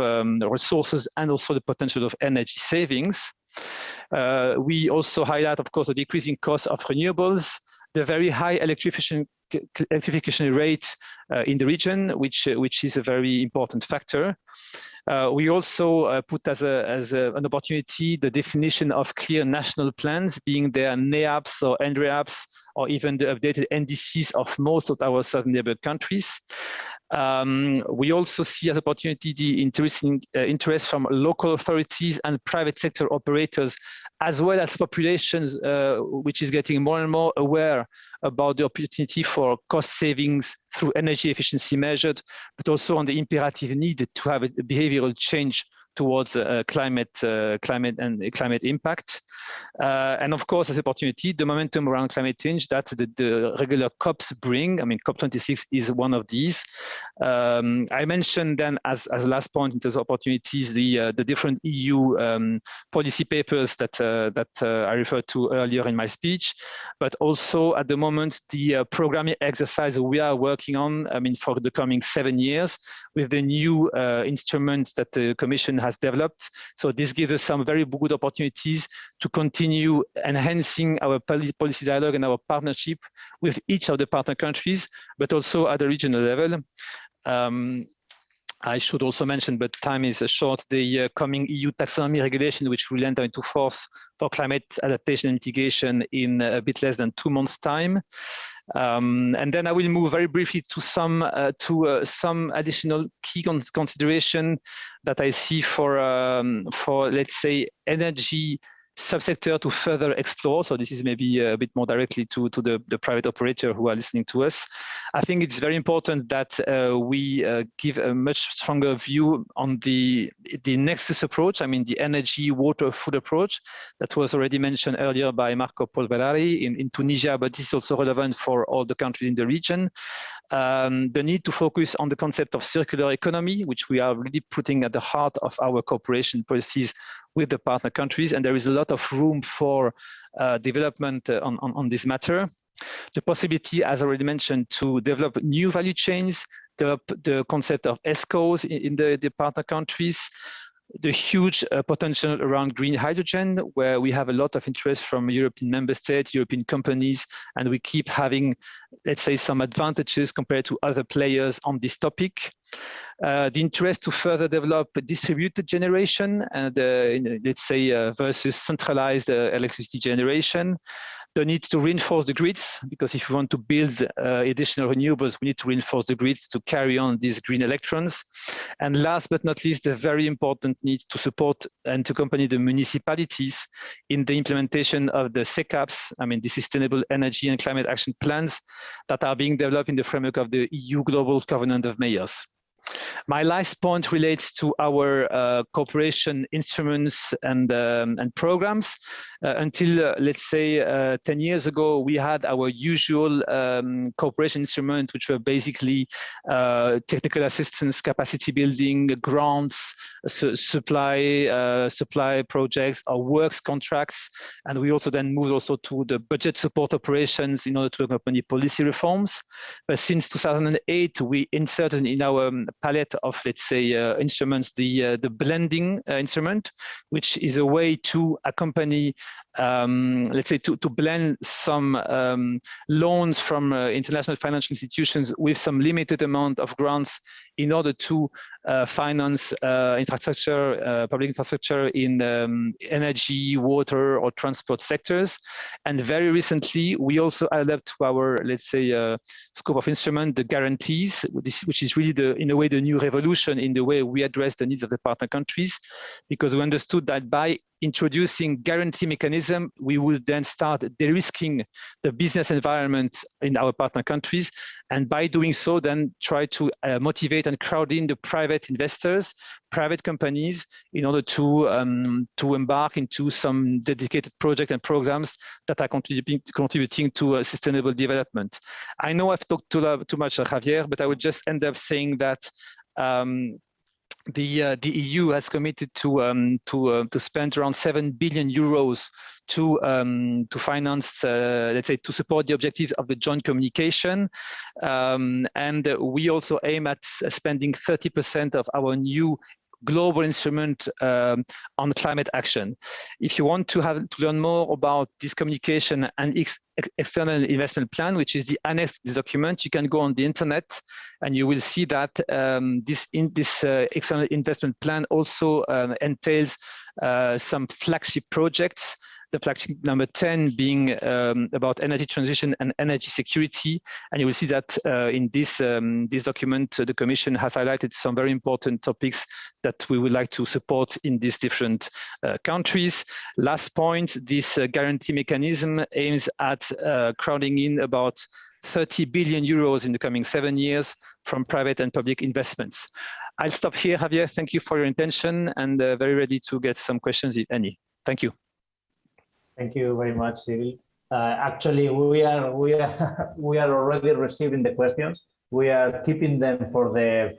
Speaker 7: resources and also the potential of energy savings. We also highlight, of course, the decreasing cost of renewables, the very high electrification rate in the region, which is a very important factor. We also put as an opportunity the definition of clear national plans, being their NEAPs or NREAPs, or even the updated NDCs of most of our southern neighbor countries. We also see as opportunity the interest from local authorities and private sector operators, as well as populations, which is getting more and more aware about the opportunity for cost savings through energy efficiency measured, but also on the imperative need to have a behavioral change towards climate impact. And of course, as opportunity, the momentum around climate change that the regular COPs bring. I mean, COP26 is one of these. I mentioned then as last point in terms of opportunities, the different EU policy papers that I referred to earlier in my speech, but also at the moment, the programming exercise we are working on, I mean, for the coming 7 years with the new instruments that the Commission has developed. So this gives us some very good opportunities to continue enhancing our policy dialogue and our partnership with each of the partner countries, but also at the regional level. I should also mention, but time is short, the coming EU taxonomy regulation, which will enter into force for climate adaptation and mitigation in a bit less than 2 months' time. And then I will move very briefly to some additional key consideration that I see for let's say energy subsector to further explore. So this is maybe a bit more directly to the private operator who are listening to us. I think it's very important that we give a much stronger view on the nexus approach. I mean, the energy, water, food approach that was already mentioned earlier by Marco Polberari in Tunisia, but this is also relevant for all the countries in the region. The need to focus on the concept of circular economy, which we are really putting at the heart of our cooperation policies with the partner countries, and there is a lot of room for development on this matter. The possibility, as already mentioned, to develop new value chains, develop the concept of ESCOs in the partner countries, the huge potential around green hydrogen, where we have a lot of interest from European member states, European companies, and we keep having, let's say, some advantages compared to other players on this topic. The interest to further develop distributed generation, and let's say versus centralized electricity generation. The need to reinforce the grids, because if we want to build additional renewables, we need to reinforce the grids to carry on these green electrons. And last but not least, the very important need to support and to accompany the municipalities in the implementation of the SECAPs, I mean, the Sustainable Energy and Climate Action Plans that are being developed in the framework of the EU Global Covenant of Mayors. My last point relates to our cooperation instruments and programs. Until, let's say, 10 years ago, we had our usual cooperation instrument, which were basically technical assistance, capacity building, grants, supply projects, or works contracts. And we also then moved also to the budget support operations in order to accompany policy reforms. But since 2008, we inserted in our palette of, let's say, instruments, the blending instrument, which is a way to accompany, let's say, to blend some loans from international financial institutions with some limited amount of grants in order to finance infrastructure, public infrastructure in energy, water, or transport sectors. And very recently, we also added to our, let's say, scope of instrument, the guarantees, which is really, in a way, the new revolution in the way we address the needs of the partner countries, because we understood that by introducing guarantee mechanism, we would then start de-risking the business environment in our partner countries. And by doing so, then try to motivate and crowd in the private investors, private companies, in order to embark into some dedicated projects and programs that are contributing to sustainable development. I know I've talked too much, Javier, but I would just end up saying that the EU has committed to spend around 7 billion euros to finance, let's say, to support the objectives of the joint communication. And we also aim at spending 30% of our new global instrument on climate action. If you want to learn more about this communication and external investment plan, which is the annex to this document, you can go on the internet and you will see that this external investment plan also entails some flagship projects. The flagship number 10 being about energy transition and energy security. And you will see that in this document, the Commission has highlighted some very important topics that we would like to support in these different countries. Last point, this guarantee mechanism aims at crowding in about 30 billion euros in the coming 7 years from private and public investments. I'll stop here, Javier. Thank you for your attention, and very ready to get some questions, if any. Thank you.
Speaker 1: Thank you very much, Cyril. Actually, we are already receiving the questions. We are keeping them for the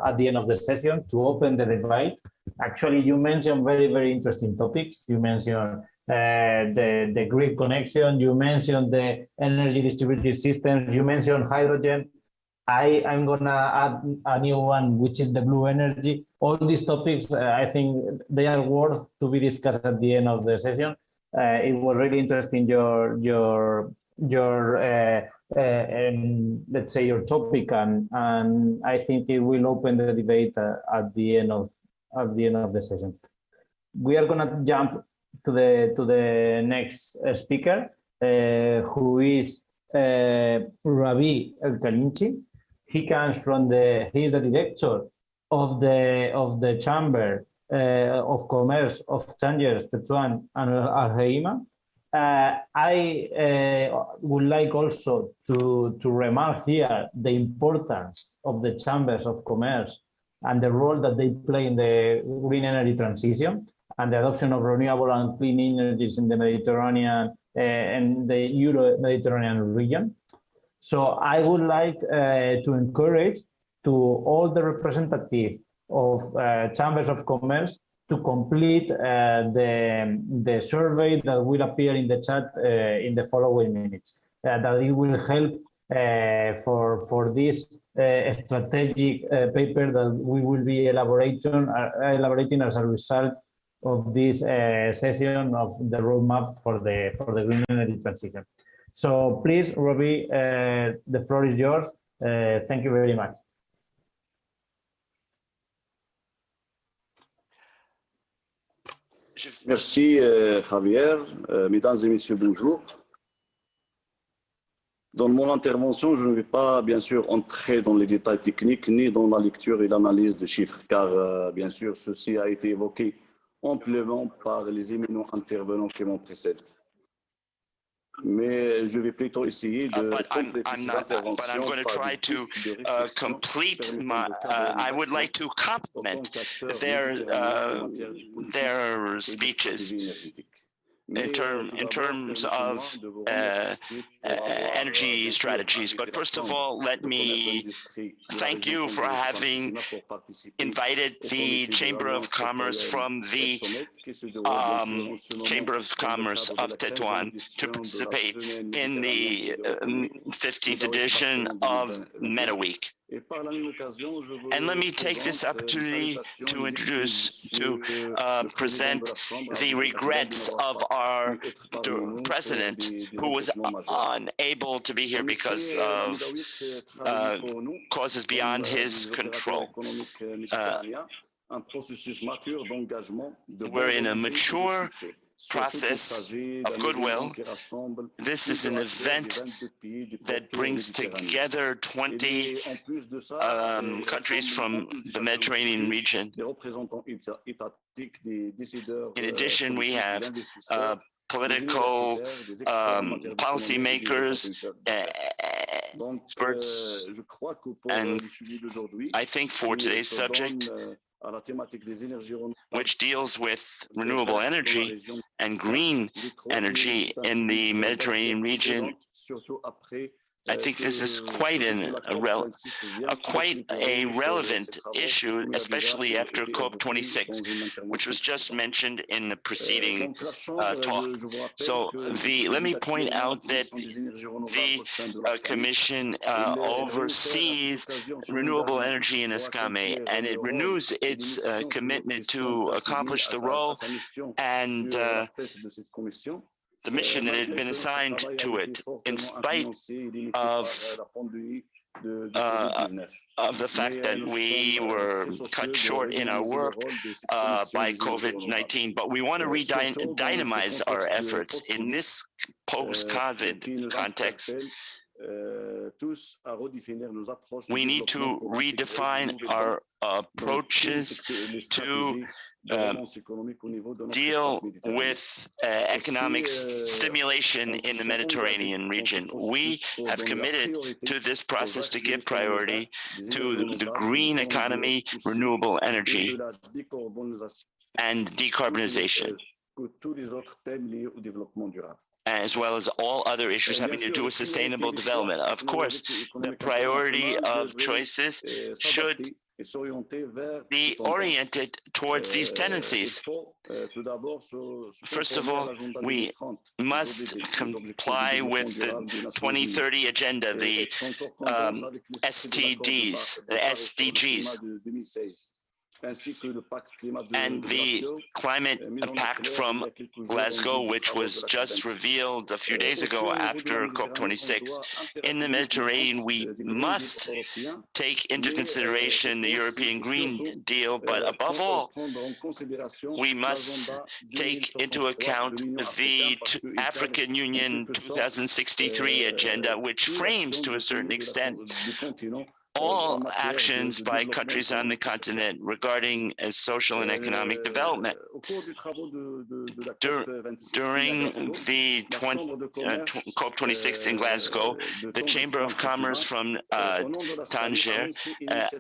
Speaker 1: at the end of the session to open the debate. Actually, you mentioned very interesting topics. You mentioned the grid connection. You mentioned the energy distributed systems. You mentioned hydrogen. I'm gonna add a new one, which is the blue energy. All these topics, I think they are worth to be discussed at the end of the session. It was really interesting your let's say your topic, and I think it will open the debate at the end of the session. We are gonna jump to the next speaker, who is Rabi El-Kalinchi. He comes from he is the director of the Chamber of Commerce of Tangier, Tetuan, and Al-Haima. I would like also to remark here the importance of the chambers of commerce and the role that they play in the green energy transition and the adoption of renewable and clean energies in the Mediterranean and the Euro-Mediterranean region. So I would like to encourage to all the representatives of chambers of commerce to complete the survey that will appear in the chat in the following minutes. That it will help for this strategic paper that we will be elaborating as a result of this session of the roadmap for the green energy transition. So please, Robbie, the floor is yours. Thank you very much.
Speaker 8: Merci Javier. Mesdames et messieurs, bonjour. Dans mon intervention, je ne vais pas bien sûr entrer dans les détails techniques ni dans la lecture et l'analyse de chiffres, car bien sûr ceci a été évoqué amplement par les éminents intervenants qui m'ont précédé. Mais je vais plutôt essayer de compléter ces interventions.
Speaker 3: But I'm going to try to complete my. I would like to complement their speeches in terms of energy strategies. But first of all, let me thank you for having invited the Chamber of Commerce from the Chamber of Commerce of Tetuan to participate in the 15th edition of Meta Week. And let me take this opportunity to present the regrets of our president, who was unable to be here because of causes beyond his control. We're in a mature process of goodwill. This is an event that brings together 20 countries from the Mediterranean region. In addition, we have political policymakers, experts, and I think for today's subject, which deals with renewable energy and green energy in the Mediterranean region, I think this is quite a relevant issue, especially after COP26, which was just mentioned in the preceding talk. So let me point out that the Commission oversees renewable energy in ESCAME, and it renews its commitment to accomplish the role and the mission that had been assigned to it, in spite of the fact that we were cut short in our work by COVID-19. But we want to redynamize our efforts in this post-COVID context. We need to redefine our approaches to deal with economic stimulation in the Mediterranean region. We have committed to this process to give priority to the green economy, renewable energy, and decarbonization, as well as all other issues having to do with sustainable development. Of course, the priority of choices should be oriented towards these tendencies. First of all, we must comply with the 2030 agenda, the SDGs, and the climate pact from Glasgow, which was just revealed a few days ago after COP26. In the Mediterranean, we must take into consideration the European Green Deal, but above all, we must take into account the African Union 2063 agenda, which frames to a certain extent all actions by countries on the continent regarding social and economic development. During the COP26 in Glasgow, the Chamber of Commerce from Tanger,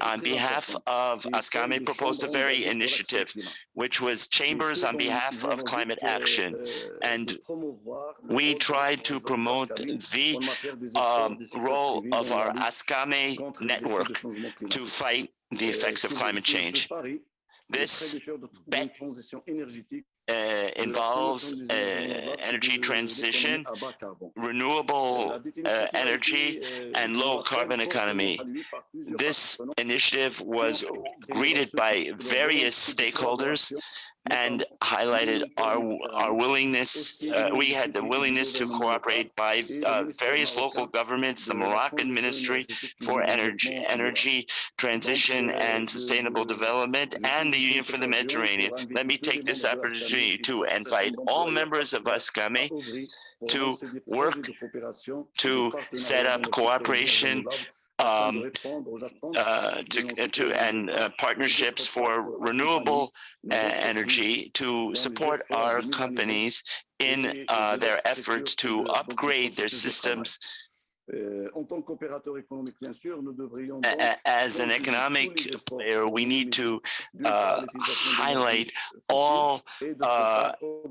Speaker 3: on behalf of ASCAME, proposed a very initiative, which was Chambers on behalf of Climate Action. And we tried to promote the role of our ASCAME network to fight the effects of climate change. This bet involves energy transition, renewable energy, and low carbon economy. This initiative was greeted by various stakeholders and highlighted our willingness. We had the willingness to cooperate by various local governments, the Moroccan Ministry for Energy Transition and Sustainable Development, and the Union for the Mediterranean. Let me take this opportunity to invite all members of ASCAME to work to set up cooperation partnerships for renewable energy to support our companies in their efforts to upgrade their systems. As an economic player, we need to highlight all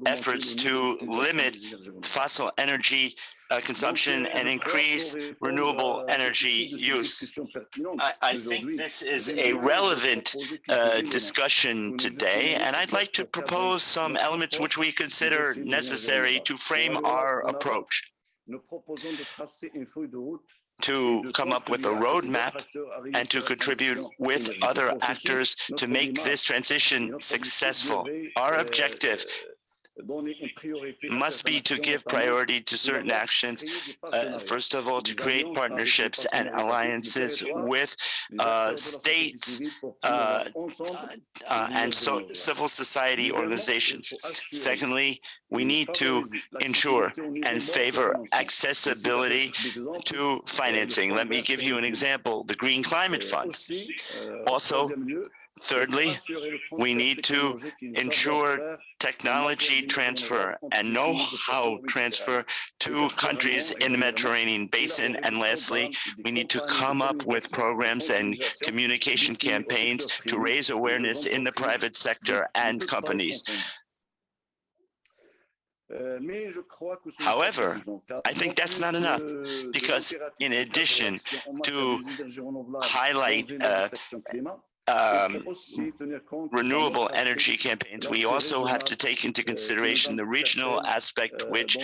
Speaker 3: efforts to limit fossil energy consumption and increase renewable energy use. I think this is a relevant discussion today, and I'd like to propose some elements which we consider necessary to frame our approach, to come up with a roadmap and to contribute with other actors to make this transition successful. Our objective must be to give priority to certain actions. First of all, to create partnerships and alliances with states and civil society organizations. Secondly, we need to ensure and favor accessibility to financing. Let me give you an example, the Green Climate Fund. Also, thirdly, we need to ensure technology transfer and know-how transfer to countries in the Mediterranean basin. And lastly, we need to come up with programs and communication campaigns to raise awareness in the private sector and companies. However, I think that's not enough, because in addition to highlight renewable energy campaigns, we also have to take into consideration the regional aspect which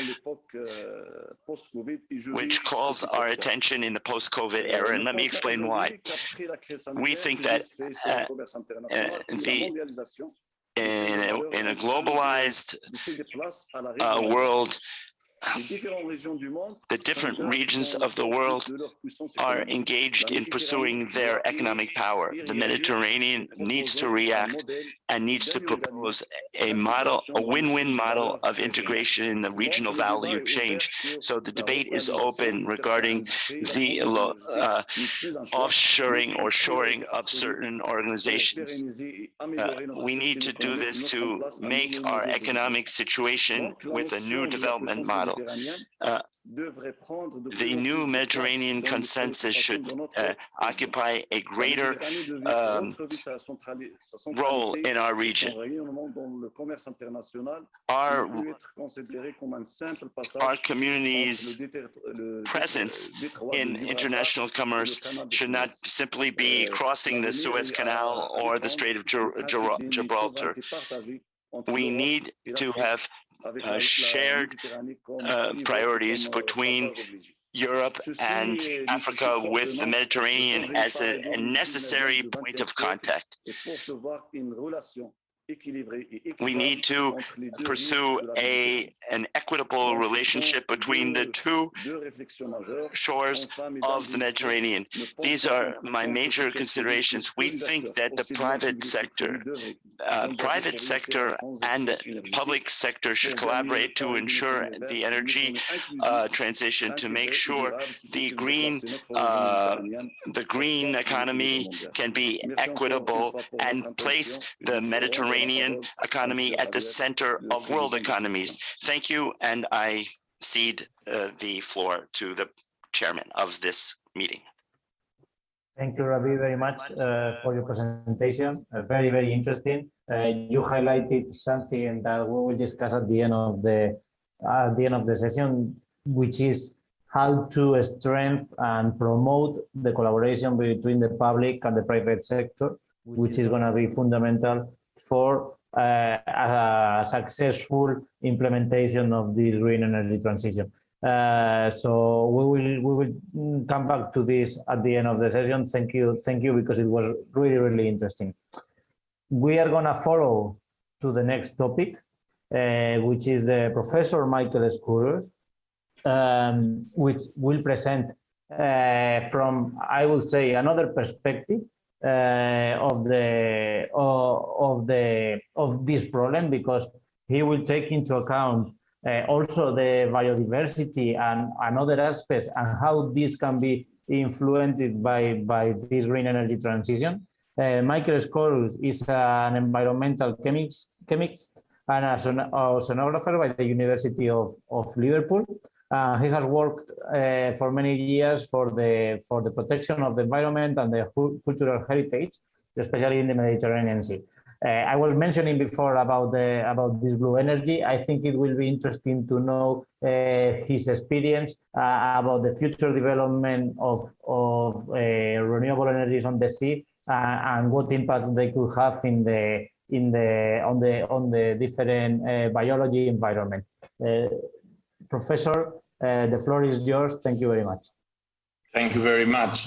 Speaker 3: calls our attention in the post-COVID era, and let me explain why. We think that in a globalized world, the different regions of the world are engaged in pursuing their economic power. The Mediterranean needs to react and needs to propose a model, a win-win model of integration in the regional value chain. So the debate is open regarding the offshoring or shoring of certain organizations. We need to do this to make our economic situation with a new development model. The new Mediterranean consensus should occupy a greater role in our region. Our community's presence in international commerce should not simply be crossing the Suez Canal or the Strait of Gibraltar. We need to have shared priorities between Europe and Africa with the Mediterranean as a necessary point of contact. We need to pursue an equitable relationship between the two shores of the Mediterranean. These are my major considerations. We think that the private sector and public sector should collaborate to ensure the energy transition, to make sure the green economy can be equitable and place the Mediterranean economy at the center of world economies. Thank you, and I cede the floor to the chairman of this meeting.
Speaker 1: Thank you, Ravi, very much for your presentation. Very, very interesting. You highlighted something that we will discuss at the end of the session, which is how to strengthen and promote the collaboration between the public and the private sector, which is going to be fundamental for a successful implementation of this green energy transition. So we will come back to this at the end of the session. Thank you, because it was really, really interesting. We are going to follow to the next topic, which is the Professor Michael Scurus, which will present from, I will say, another perspective of this problem, because he will take into account also the biodiversity and other aspects, and how this can be influenced by this green energy transition. Michael Scurus is an environmental chemist and an oceanographer by the University of Liverpool. He has worked for many years for the protection of the environment and the cultural heritage, especially in the Mediterranean Sea. I was mentioning before about this blue energy. I think it will be interesting to know his experience about the future development of renewable energies on the sea and what impacts they could have on the different biology environment. Professor, the floor is yours. Thank you very much.
Speaker 9: Thank you very much.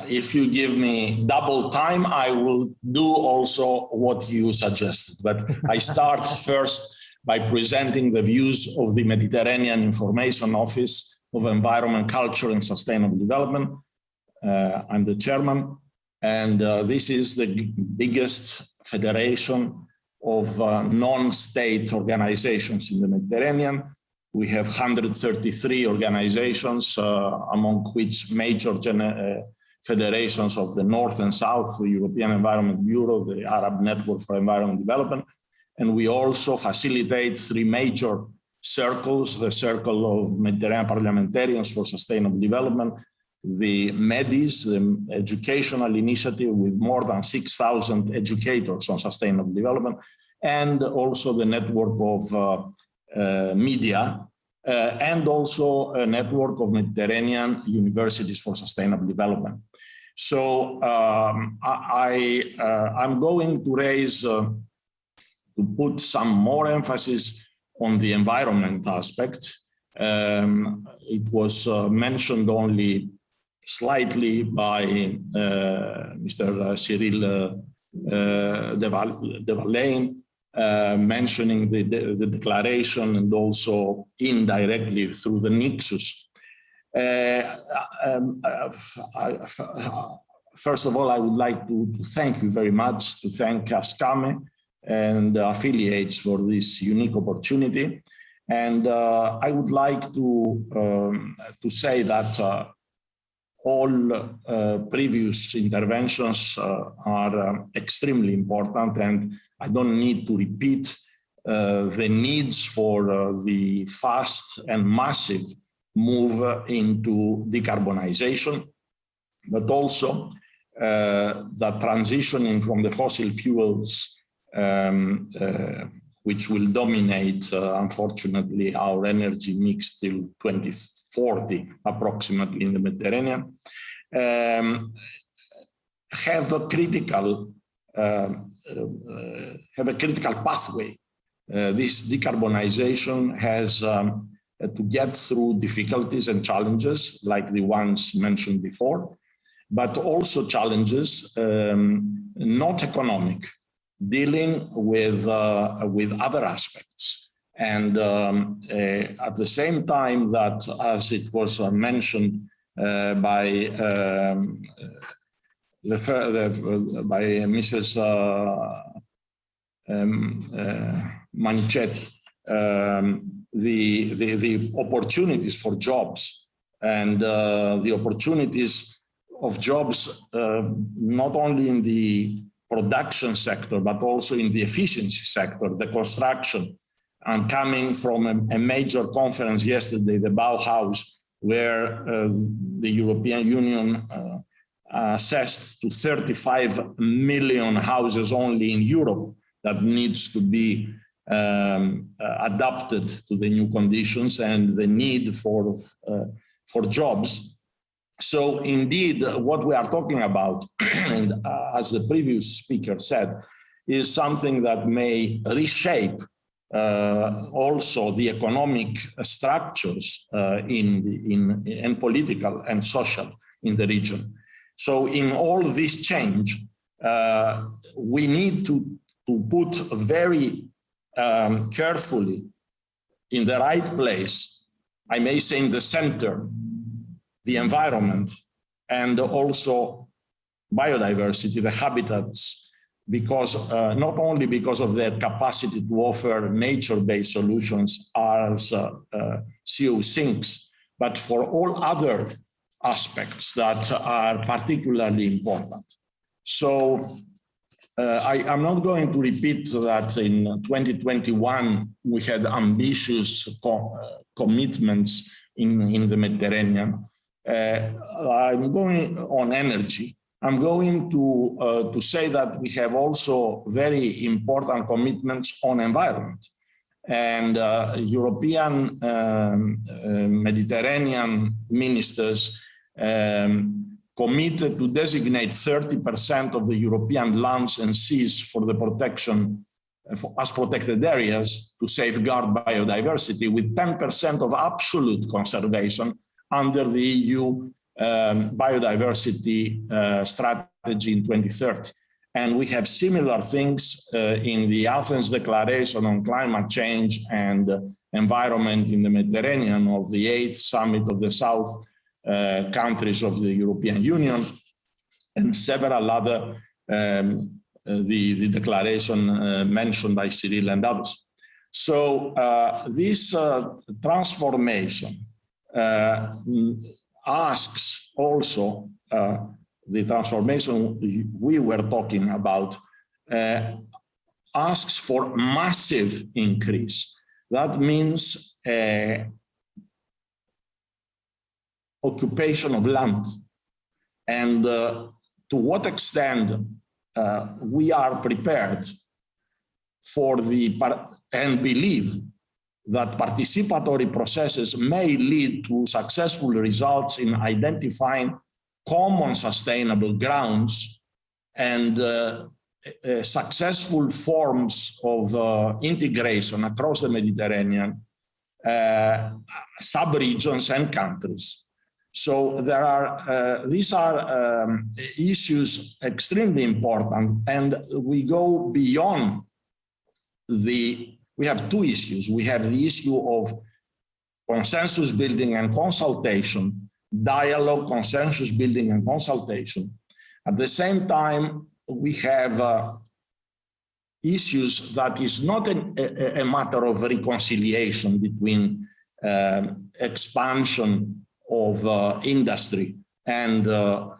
Speaker 9: If you give me double time, I will do also what you suggested. But I start first by presenting the views of the Mediterranean Information Office of Environment, Culture and Sustainable Development. I'm the chairman, and this is the biggest federation of non-state organizations in the Mediterranean. We have 133 organizations, among which major federations of the North and South, the European Environment Bureau, the Arab Network for Environment Development. And we also facilitate 3 major circles: the Circle of Mediterranean Parliamentarians for Sustainable Development, the MEDIS, the educational initiative with more than 6,000 educators on sustainable development, and also the network of media, and also a network of Mediterranean universities for sustainable development. So I'm going to to put some more emphasis on the environment aspect. It was mentioned only slightly by Mr. Cyril de Valleyn, mentioning the declaration and also indirectly through the nexus. First of all, I would like to thank you very much, to thank ASCAME and affiliates for this unique opportunity. And I would like to say that all previous interventions are extremely important, and I don't need to repeat the needs for the fast and massive move into decarbonization, but also the transitioning from the fossil fuels, which will dominate, unfortunately, our energy mix till 2040, approximately, in the Mediterranean, have a critical pathway. This decarbonization has to get through difficulties and challenges like the ones mentioned before, but also challenges not economic, dealing with other aspects. And at the same time that, as it was mentioned by Mrs. Manichetti, the opportunities for jobs and the opportunities of jobs not only in the production sector, but also in the efficiency sector, the construction. I'm coming from a major conference yesterday, the Bauhaus, where the European Union assessed to 35 million houses only in Europe that needs to be adapted to the new conditions and the need for jobs. So indeed, what we are talking about, and as the previous speaker said, is something that may reshape also the economic structures and political and social in the region. So in all this change, we need to put very carefully in the right place, I may say in the center, the environment, and also biodiversity, the habitats, because not only because of their capacity to offer nature-based solutions as CO sinks, but for all other aspects that are particularly important. So I'm not going to repeat that in 2021 we had ambitious commitments in the Mediterranean. I'm going on energy. I'm going to say that we have also very important commitments on environment. And European Mediterranean ministers committed to designate 30% of the European lands and seas for the protection as protected areas to safeguard biodiversity, with 10% of absolute conservation under the EU biodiversity strategy in 2030. And we have similar things in the Athens Declaration on Climate Change and Environment in the Mediterranean of the 8th Summit of the South countries of the European Union, and several other, the declaration mentioned by Cyril and others. So this transformation asks also, the transformation we were talking about asks for massive increase. That means occupation of land. And to what extent we are prepared for and believe that participatory processes may lead to successful results in identifying common sustainable grounds and successful forms of integration across the Mediterranean, sub-regions and countries. So there are, these are issues extremely important, and we go beyond we have two issues. We have the issue of consensus building and consultation, dialogue, consensus building and consultation. At the same time, we have issues that is not a matter of reconciliation between expansion of industry and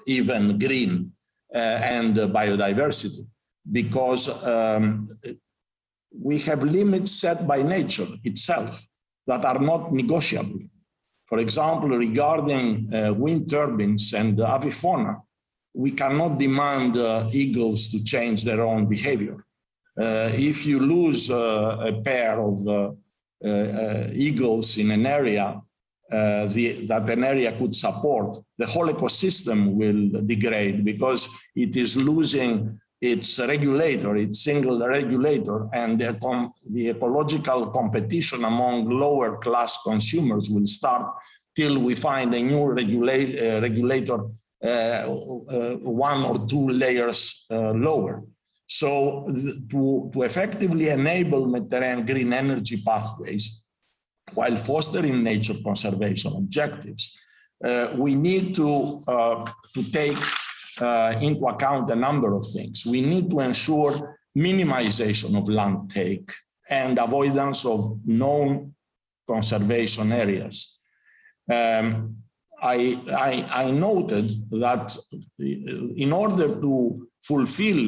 Speaker 9: even green and biodiversity, because we have limits set by nature itself that are not negotiable. For example, regarding wind turbines and avifauna, we cannot demand eagles to change their own behavior. If you lose a pair of eagles in an area that an area could support, the whole ecosystem will degrade because it is losing its regulator, its single regulator, and the ecological competition among lower class consumers will start till we find a new regulator 1 or 2 layers lower. So to effectively enable Mediterranean green energy pathways while fostering nature conservation objectives, we need to take into account a number of things. We need to ensure minimization of land take and avoidance of known conservation areas. I noted that in order to fulfill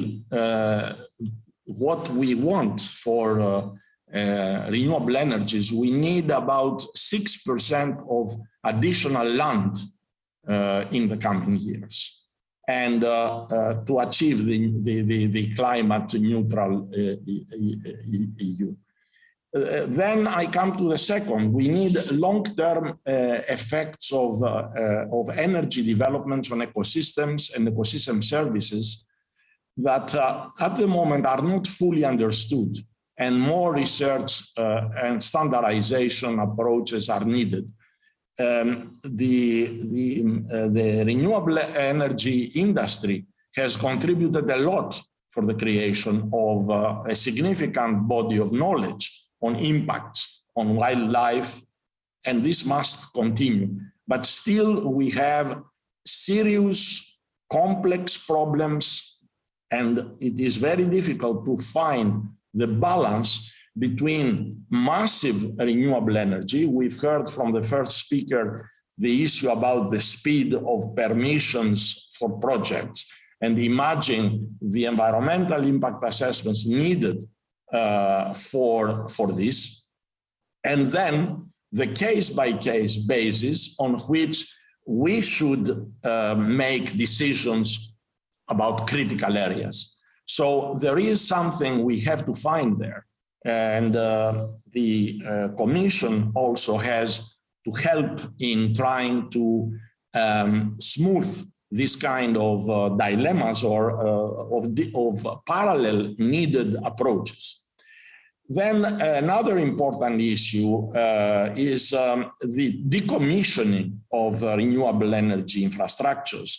Speaker 9: what we want for renewable energies, we need about 6% of additional land in the coming years, and to achieve the climate neutral EU. Then I come to the second. We need long-term effects of energy developments on ecosystems and ecosystem services that at the moment are not fully understood, and more research and standardization approaches are needed. The renewable energy industry has contributed a lot for the creation of a significant body of knowledge on impacts on wildlife, and this must continue. But still we have serious, complex problems, and it is very difficult to find the balance between massive renewable energy. We've heard from the first speaker the issue about the speed of permissions for projects, and imagine the environmental impact assessments needed for this, and then the case-by-case basis on which we should make decisions about critical areas. So there is something we have to find there, and the Commission also has to help in trying to smooth this kind of dilemmas or of parallel needed approaches. Then another important issue is the decommissioning of renewable energy infrastructures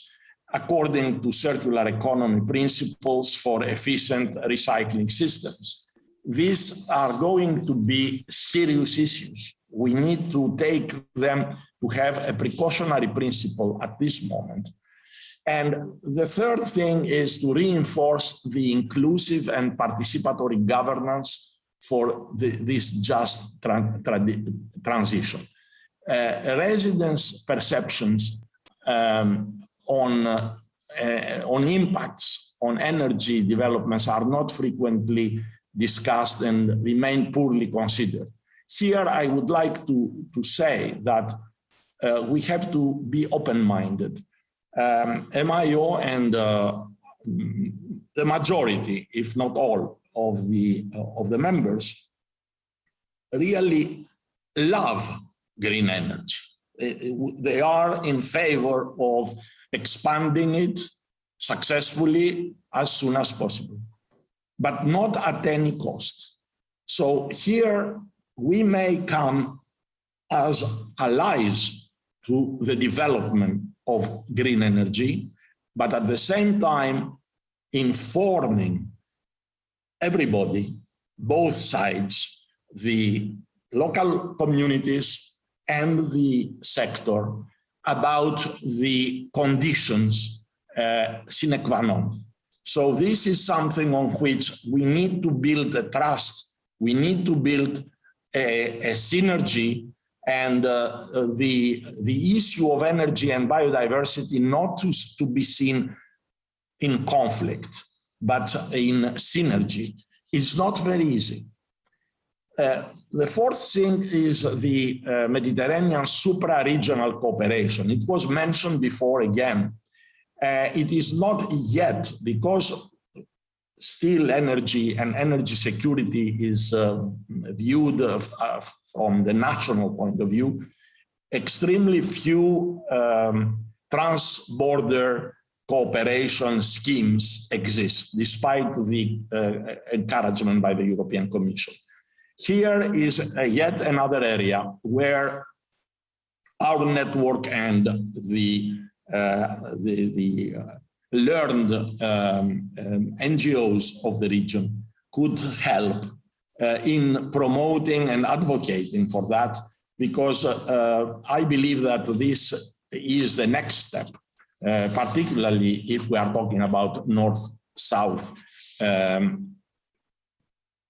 Speaker 9: according to circular economy principles for efficient recycling systems. These are going to be serious issues. We need to take them to have a precautionary principle at this moment. And the third thing is to reinforce the inclusive and participatory governance for this just transition. Residents' perceptions on impacts on energy developments are not frequently discussed and remain poorly considered. Here, I would like to say that we have to be open-minded. MIO and the majority, if not all, of the members really love green energy. They are in favor of expanding it successfully as soon as possible, but not at any cost. So here we may come as allies to the development of green energy, but at the same time informing everybody both sides, the local communities and the sector, about the conditions sine qua non. So this is something on which we need to build a trust. We need to build a synergy, and the issue of energy and biodiversity not to be seen in conflict, but in synergy. It's not very easy. The fourth thing is the Mediterranean supra-regional cooperation. It was mentioned before again. It is not yet, because still energy and energy security is viewed from the national point of view. Extremely few trans-border cooperation schemes exist, despite the encouragement by the European Commission. Here is yet another area where our network and the learned NGOs of the region could help in promoting and advocating for that, because I believe that this is the next step, particularly if we are talking about North-South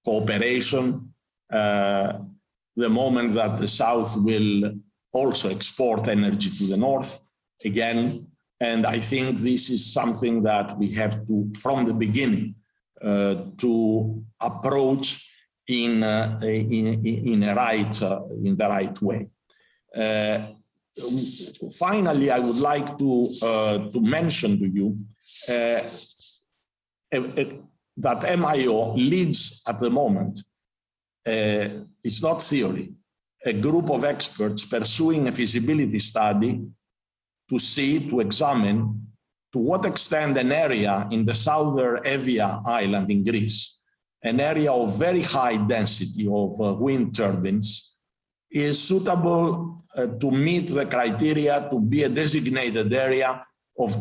Speaker 9: cooperation. The moment that the South will also export energy to the North again. And I think this is something that we have to, from the beginning, to approach in the right way. Finally, I would like to mention to you that MIO leads at the moment. It's not theory, a group of experts pursuing a feasibility study to examine to what extent an area in the southern Evia island in Greece, an area of very high density of wind turbines, is suitable to meet the criteria to be a designated area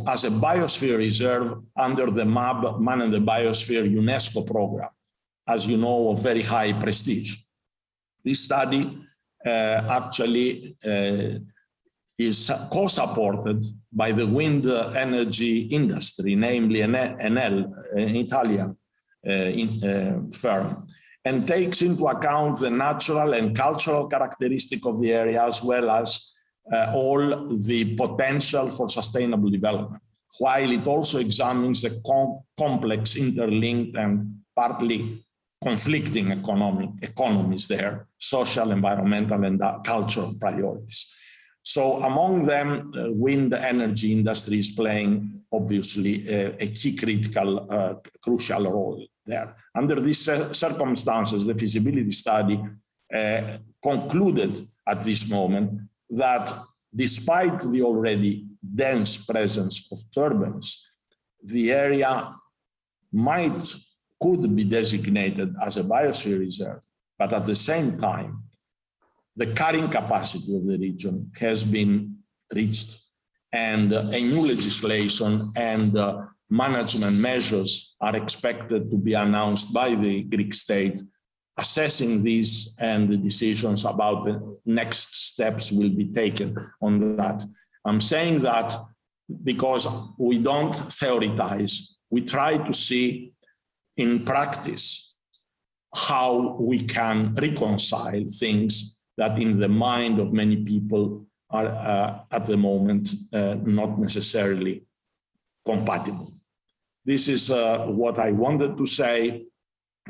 Speaker 9: as a biosphere reserve under the MAB, Man and the Biosphere UNESCO program, as you know, of very high prestige. This study actually is co-supported by the wind energy industry, namely Enel, an Italian firm, and takes into account the natural and cultural characteristic of the area, as well as all the potential for sustainable development, while it also examines the complex, interlinked, and partly conflicting economies there, social, environmental, and cultural priorities. So among them, wind energy industry is playing, obviously, a key critical, crucial role there. Under these circumstances, the feasibility study concluded at this moment that despite the already dense presence of turbines, the area could be designated as a biosphere reserve, but at the same time, the carrying capacity of the region has been reached, and a new legislation and management measures are expected to be announced by the Greek state, assessing these, and the decisions about the next steps will be taken on that. I'm saying that because we don't theorize, we try to see in practice how we can reconcile things that in the mind of many people are at the moment not necessarily compatible. This is what I wanted to say.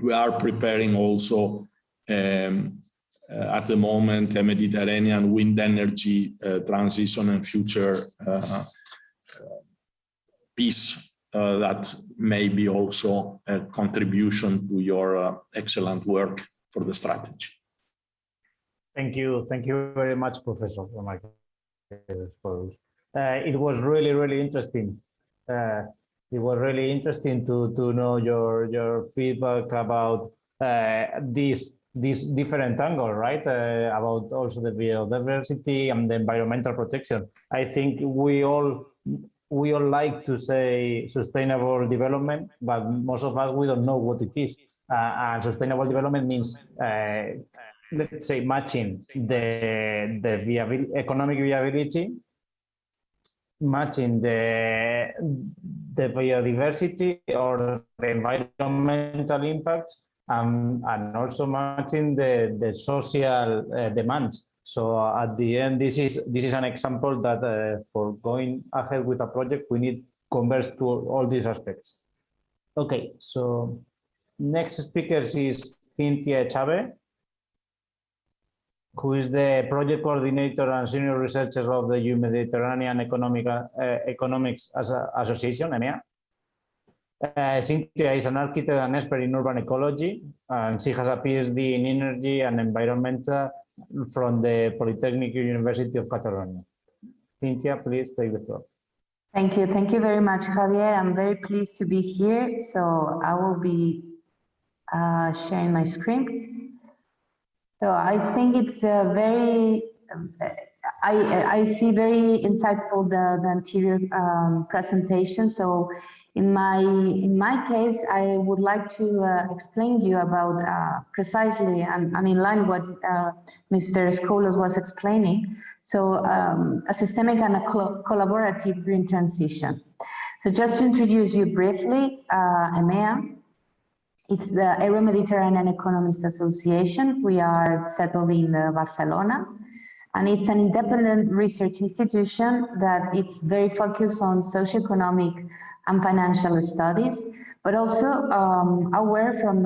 Speaker 9: We are preparing also at the moment a Mediterranean wind energy transition and future piece that may be also a contribution to your excellent work for the strategy.
Speaker 1: Thank you very much, Professor. It was really interesting. It was really interesting to know your feedback about this different angle, right? About also the biodiversity and the environmental protection. I think we all like to say sustainable development, but most of us, we don't know what it is. And sustainable development means, let's say, matching the economic viability, matching the biodiversity or the environmental impacts, and also matching the social demands. So at the end, this is an example that for going ahead with a project, we need to converse to all these aspects. Okay, so next speaker is Cynthia Chave, who is the project coordinator and senior researcher of the EU-Mediterranean Economics Association, EMEA. Cynthia is an architect and expert in urban ecology, and she has a PhD in energy and environment from the Polytechnic University of Catalonia. Cynthia, please take the floor.
Speaker 10: Thank you. Thank you very much, Javier. I'm very pleased to be here. So I will be sharing my screen. So I think it's very, I see very insightful the anterior presentation. So in my case, I would like to explain to you about precisely and in line what Mr. Skolos was explaining. So a systemic and a collaborative green transition. So just to introduce you briefly, EMEA, it's the Euro-Mediterranean Economics Association. We are settled in Barcelona, and it's an independent research institution that it's very focused on socioeconomic and financial studies, but also aware from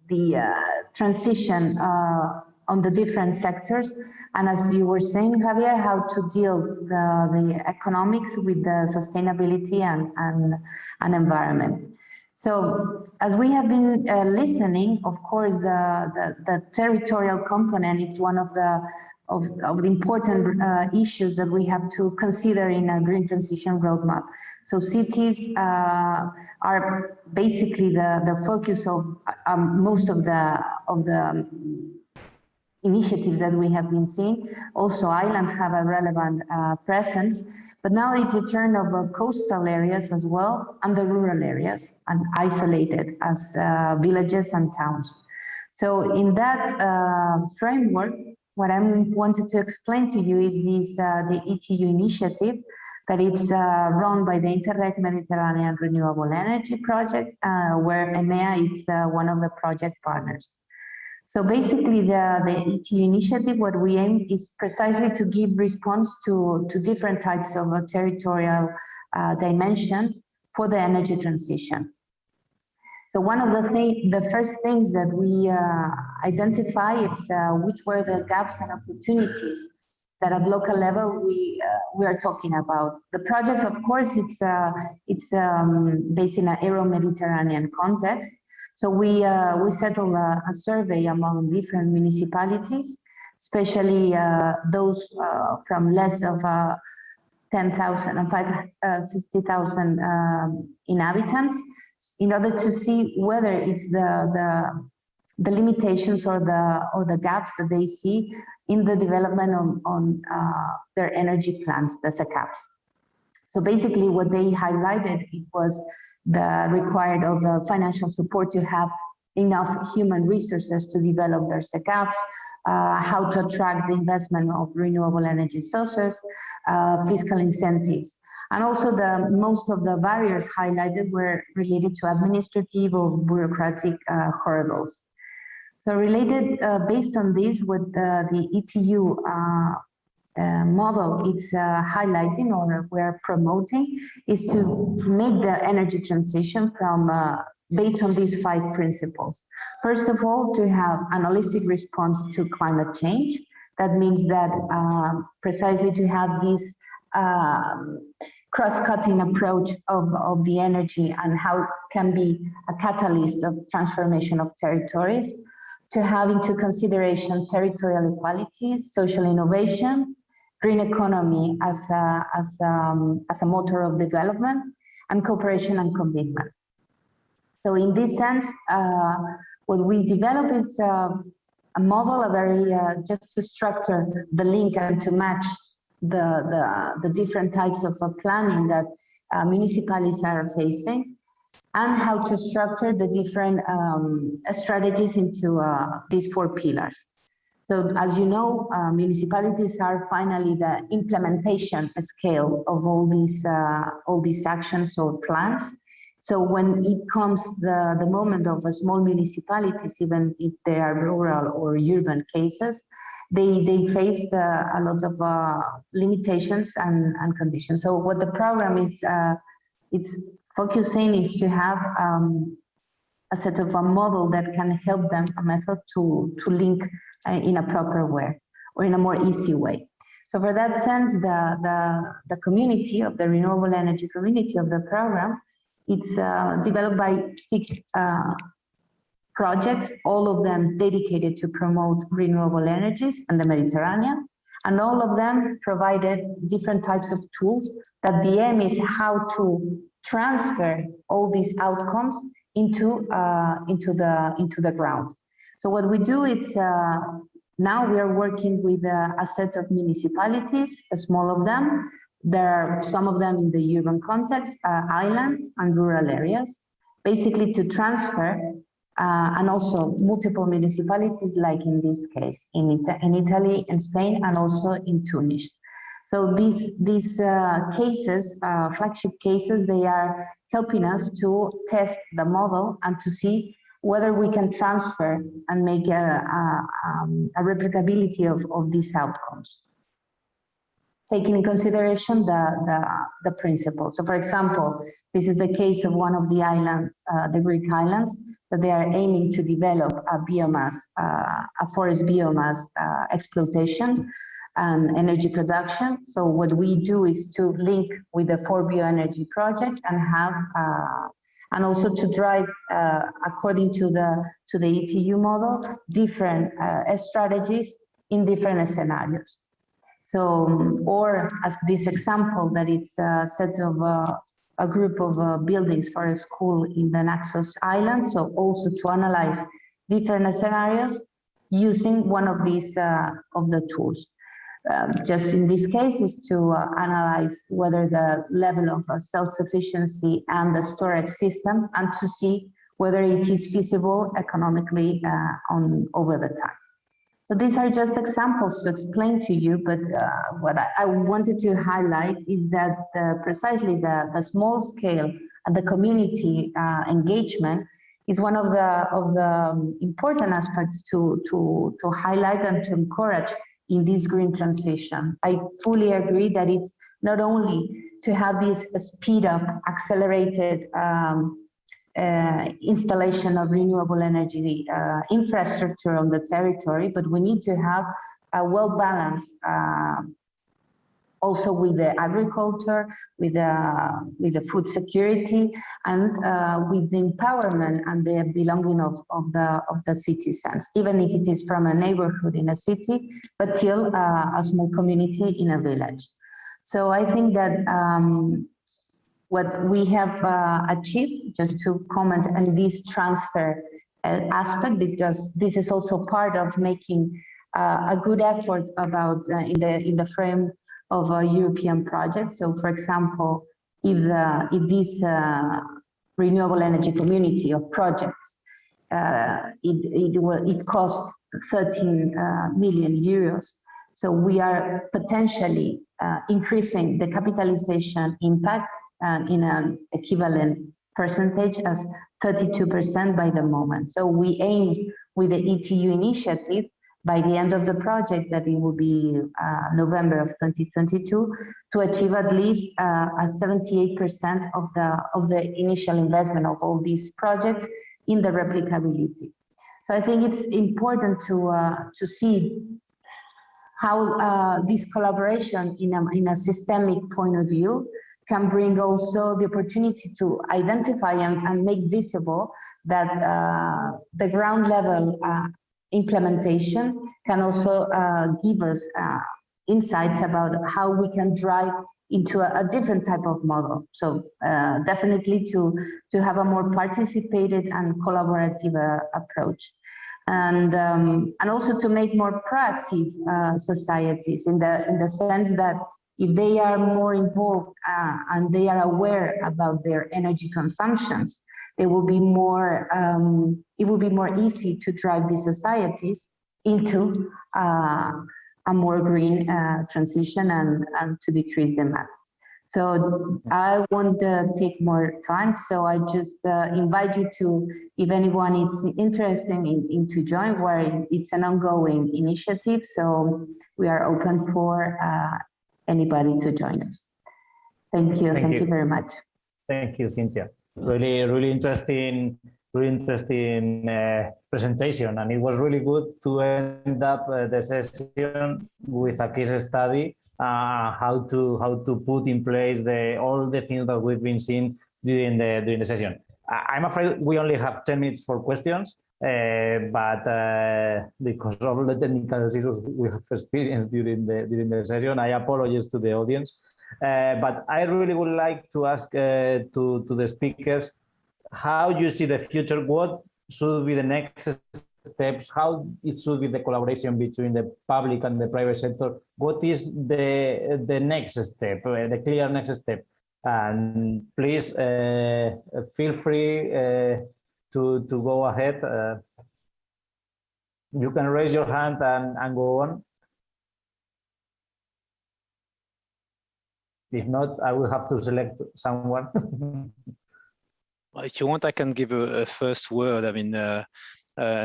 Speaker 10: the transition on the different sectors. And as you were saying, Javier, how to deal the economics with the sustainability and environment. So as we have been listening, of course, the territorial component is one of the important issues that we have to consider in a green transition roadmap. So cities are basically the focus of most of the initiatives that we have been seeing. Also, islands have a relevant presence, but now it's the turn of coastal areas as well, and the rural areas, and isolated as villages and towns. So in that framework, what I wanted to explain to you is this, the ETU initiative, that it's run by the Interreg Mediterranean Renewable Energy Project, where EMEA is one of the project partners. So basically the ETU initiative, what we aim is precisely to give response to different types of territorial dimension for the energy transition. So one of the first things that we identify is which were the gaps and opportunities that at local level we are talking about. The project, of course, it's based in an Euro-Mediterranean context. So we settled a survey among different municipalities, especially those from less of 10,000 and 50,000 inhabitants, in order to see whether it's the limitations or the gaps that they see in the development on their energy plans, the SECAPs. So basically what they highlighted, it was the required of financial support to have enough human resources to develop their SECAPs, how to attract the investment of renewable energy sources, fiscal incentives. And also most of the barriers highlighted were related to administrative or bureaucratic hurdles. So related, based on this, what the ETU model is highlighting or we're promoting is to make the energy transition from based on these 5 principles. First of all, to have an holistic response to climate change. That means that precisely to have this cross-cutting approach of the energy and how it can be a catalyst of transformation of territories, to have into consideration territorial equality, social innovation, green economy as a motor of development, and cooperation and commitment. So in this sense, what we develop is a model, a very just to structure the link and to match the different types of planning that municipalities are facing. and how to structure the different strategies into these 4 pillars. So as you know, municipalities are finally the implementation scale of all these actions or plans. So when it comes the moment of small municipalities, even if they are rural or urban cases, they face a lot of limitations and conditions. So what the program is, it's focusing is to have a set of a model that can help them, a method to link in a proper way or in a more easy way. So for that sense, the community of the renewable energy community of the program, it's developed by 6 projects, all of them dedicated to promote renewable energies in the Mediterranean, and all of them provided different types of tools that the aim is how to transfer all these outcomes into the ground. So what we do is now we are working with a set of municipalities, small of them. There are some of them in the urban context, islands and rural areas, basically to transfer, and also multiple municipalities, like in this case, in Italy, in Spain, and also in Tunis. So these cases, flagship cases, they are helping us to test the model and to see whether we can transfer and make a replicability of these outcomes, taking in consideration the principles. So for example, this is the case of one of the islands, the Greek islands, that they are aiming to develop a biomass, a forest biomass exploitation and energy production. So what we do is to link with the 4 bioenergy project and have, and also to drive, according to the ETU model, different strategies in different scenarios. So, or as this example, that it's a set of a group of buildings for a school in the Naxos Island. So also to analyze different scenarios using one of these of the tools. Just in this case is to analyze whether the level of self-sufficiency and the storage system, and to see whether it is feasible economically over the time. So these are just examples to explain to you, but what I wanted to highlight is that precisely the small scale and the community engagement is one of the important aspects to highlight and to encourage in this green transition. I fully agree that it's not only to have this speed up, accelerated installation of renewable energy infrastructure on the territory, but we need to have a well-balanced also with the agriculture, with the food security, and with the empowerment and the belonging of the citizens, even if it is from a neighborhood in a city, but still a small community in a village. So I think that what we have achieved, just to comment on this transfer aspect, because this is also part of making a good effort about in the frame of a European project. So for example, if this renewable energy community of projects, it costs 13 million euros. So we are potentially increasing the capitalization impact in an equivalent percentage as 32% by the moment. So we aim with the ETU initiative by the end of the project, that it will be November of 2022, to achieve at least a 78% of the initial investment of all these projects in the replicability. So I think it's important to see how this collaboration in a systemic point of view can bring also the opportunity to identify and make visible that the ground level implementation can also give us insights about how we can drive into a different type of model. So definitely to have a more participated and collaborative approach. And also to make more proactive societies in the sense that if they are more involved and they are aware about their energy consumptions, they will be more, it will be more easy to drive these societies into a more green transition and to decrease demands. So I won't take more time. So I just invite you to, if anyone is interested in to join, where it's an ongoing initiative. So we are open for anybody to join us. Thank you. Thank you very much.
Speaker 1: Thank you, Cynthia. Really interesting presentation, and it was really good to end up the session with a case study. How to put in place all the things that we've been seeing during the session. I'm afraid we only have 10 minutes for questions, but because of all the technical issues we have experienced during the session, I apologize to the audience. But I really would like to ask to the speakers how you see the future. What should be the next steps? How it should be the collaboration between the public and the private sector? What is the next step, the clear next step? And please feel free to go ahead. You can raise your hand and go on. If not, I will have to select someone.
Speaker 7: If you want, I can give a first word. I mean,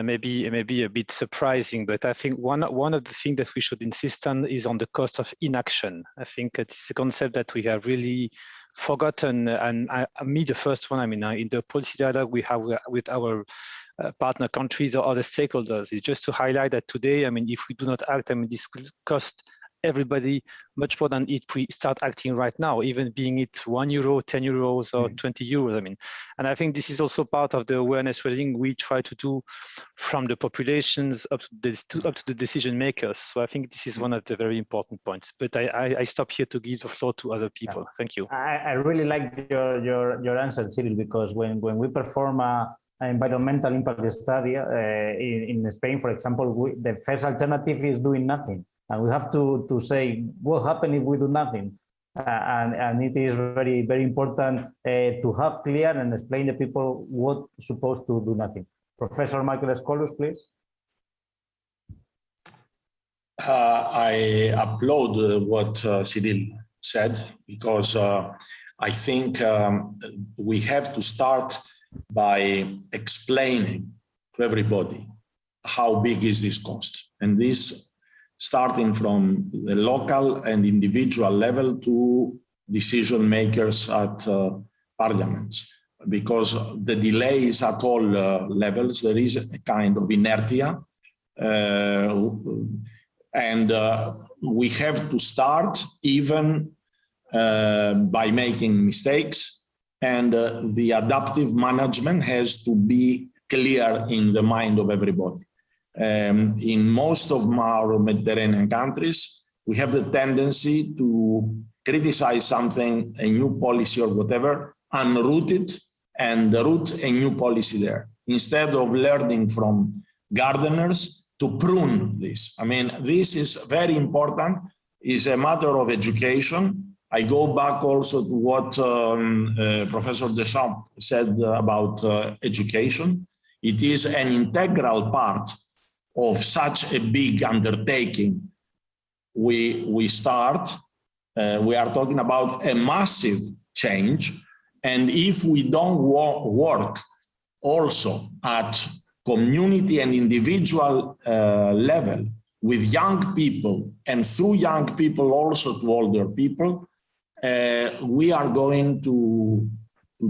Speaker 7: maybe a bit surprising, but I think one of the things that we should insist on is on the cost of inaction. I think it's a concept that we have really forgotten, and me the first one. I mean, in the policy dialogue we have with our partner countries or other stakeholders, is just to highlight that today, I mean, if we do not act, I mean, this will cost everybody much more than if we start acting right now, even being it €1, 10 euros or 20 euros. I mean, and I think this is also part of the awareness raising we try to do from the populations up to the decision makers. So I think this is one of the very important points. But I stop here to give the floor to other people. Yeah. Thank you.
Speaker 1: I really like your answer, Cyril, because when we perform an environmental impact study in Spain, for example, the first alternative is doing nothing. And we have to say what happens if we do nothing, and it is very, very important to have clear and explain to people what's supposed to do nothing. Professor Michael Skolus, please.
Speaker 9: I applaud what Cyril said, because I think we have to start by explaining to everybody how big is this cost, and this starting from the local and individual level to decision makers at parliaments, because the delays at all levels, there is a kind of inertia, and we have to start even by making mistakes, and the adaptive management has to be clear in the mind of everybody. In most of our Mediterranean countries, we have the tendency to criticize something, a new policy or whatever, unroot it and root a new policy there, instead of learning from gardeners to prune this. I mean, this is very important. It's a matter of education. I go back also to what Professor Deschamps said about education. It is an integral part of such a big undertaking. We start, we are talking about a massive change, and if we don't work also at community and individual level with young people, and through young people also to older people, we are going to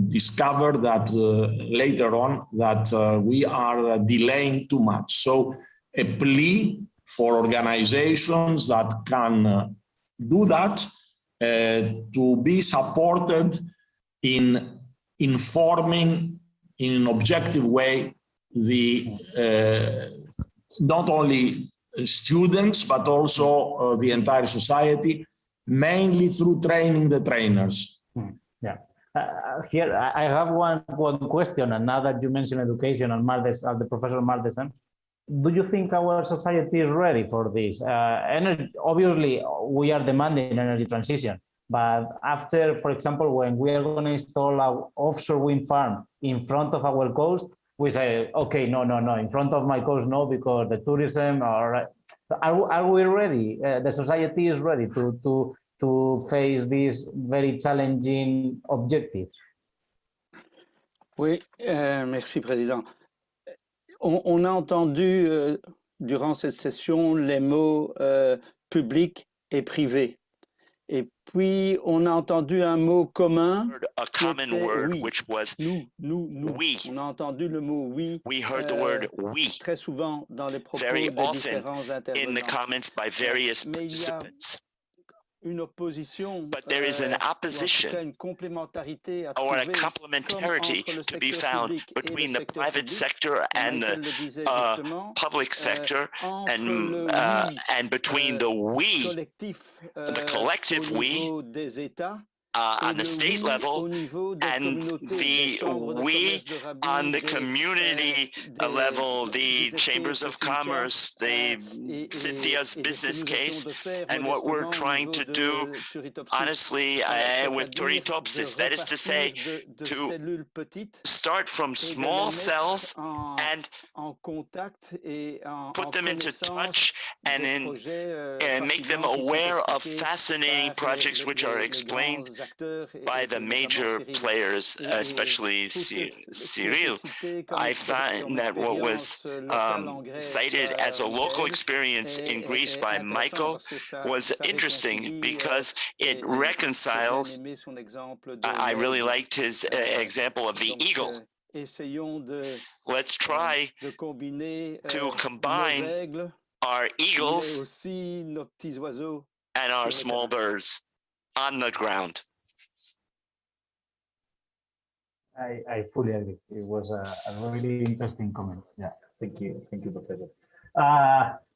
Speaker 9: discover that later on that we are delaying too much. So a plea for organizations that can do that, to be supported in informing in an objective way the not only students but also the entire society, mainly through training the trainers.
Speaker 1: Yeah. Here I have one question, and now that you mentioned education and the Professor Mardesan, do you think our society is ready for this? Obviously, we are demanding energy transition, but after, for example, when we are going to install an offshore wind farm in front of our coast, we say, okay, no, in front of my coast, no, because the tourism, are we ready? The society is ready to face this very challenging objective.
Speaker 4: Oui, merci, Président. On a entendu durant cette session les mots public et privé. Et puis, on a entendu un mot commun.
Speaker 3: A common word,
Speaker 4: oui.
Speaker 3: which was
Speaker 4: nous.
Speaker 3: We.
Speaker 4: On a entendu le mot oui.
Speaker 3: We heard the word we.
Speaker 4: Très souvent dans les propos
Speaker 3: Very
Speaker 4: des
Speaker 3: often
Speaker 4: différents intervenants.
Speaker 3: in the comments by various participants.
Speaker 4: Une opposition,
Speaker 3: but there is an opposition
Speaker 4: une complémentarité à
Speaker 3: or a
Speaker 4: trouver,
Speaker 3: complementarity to be found between the private sector and the public sector, and between the we, the collective we, on the state level, and the we on the community level, the chambers of commerce, the Cynthia's business case, and what we're trying to do, honestly, with Turritopsis, that is to say, to start from small cells and put them into touch and make them aware of fascinating projects which are explained by the major players, especially Cyril. I find that what was cited as a local experience in Greece by Michael was interesting because it reconciles. I really liked his example of the eagle. Let's try to combine our eagles and our small birds on the ground.
Speaker 1: I fully agree. It was a really interesting comment. Yeah, thank you, Professor.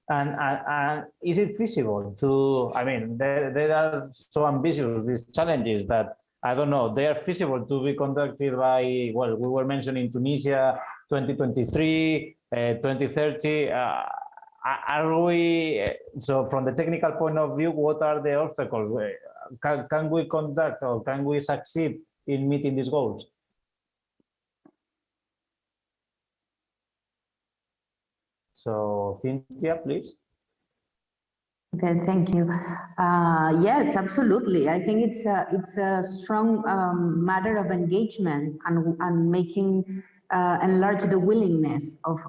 Speaker 1: And is it feasible to? I mean, they are so ambitious, these challenges, that I don't know. They are feasible to be conducted by. Well, we were mentioning Tunisia, 2023, 2030. Are we? So, from the technical point of view, what are the obstacles? Can we conduct or can we succeed in meeting these goals? So, Cynthia, please.
Speaker 10: Okay, thank you. Yes, absolutely. I think it's a strong matter of engagement and making enlarge the willingness of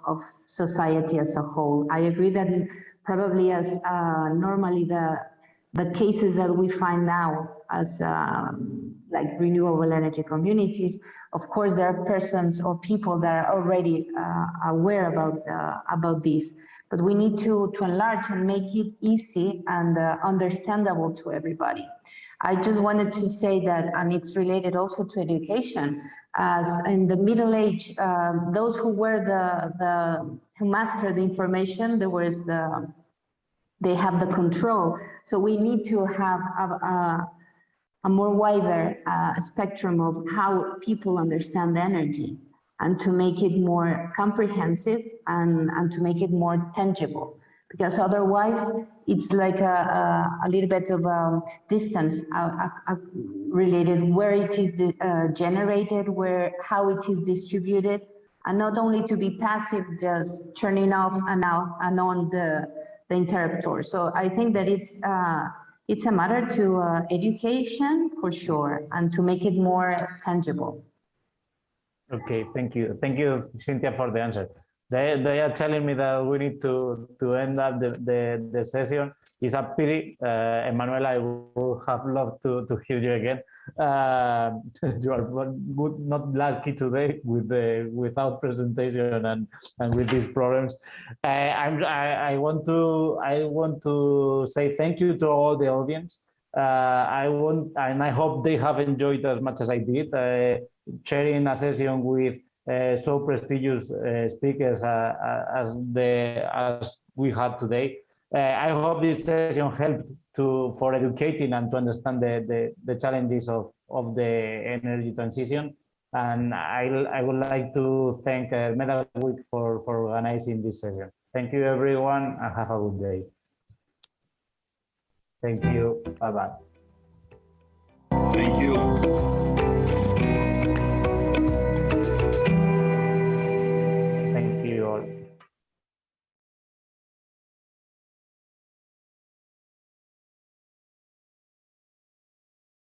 Speaker 10: society as a whole. I agree that probably as normally the cases that we find now as like renewable energy communities, of course, there are persons or people that are already aware about this, but we need to enlarge and make it easy and understandable to everybody. I just wanted to say that, and it's related also to education, as in the Middle Age, those who were who mastered the information, they have the control. So we need to have a more wider spectrum of how people understand energy, and to make it more comprehensive and to make it more tangible. Because otherwise, it's like a little bit of distance related where it is generated, how it is distributed, and not only to be passive, just turning off and on the interruptor. So I think that it's a matter to education for sure, and to make it more tangible.
Speaker 1: Okay, thank you, Cynthia, for the answer. They are telling me that we need to end up the session. It's a pity, Emanuela. I would have loved to hear you again. You are not lucky today without presentation and with these problems. I want to say thank you to all the audience. I hope they have enjoyed as much as I did, sharing a session with so prestigious speakers as we had today. I hope this session helped for educating and to understand the challenges of the energy transition. And I would like to thank MedWeek for organizing this session. Thank you, everyone, and have a good day. Thank you. Bye-bye.
Speaker 9: Thank you.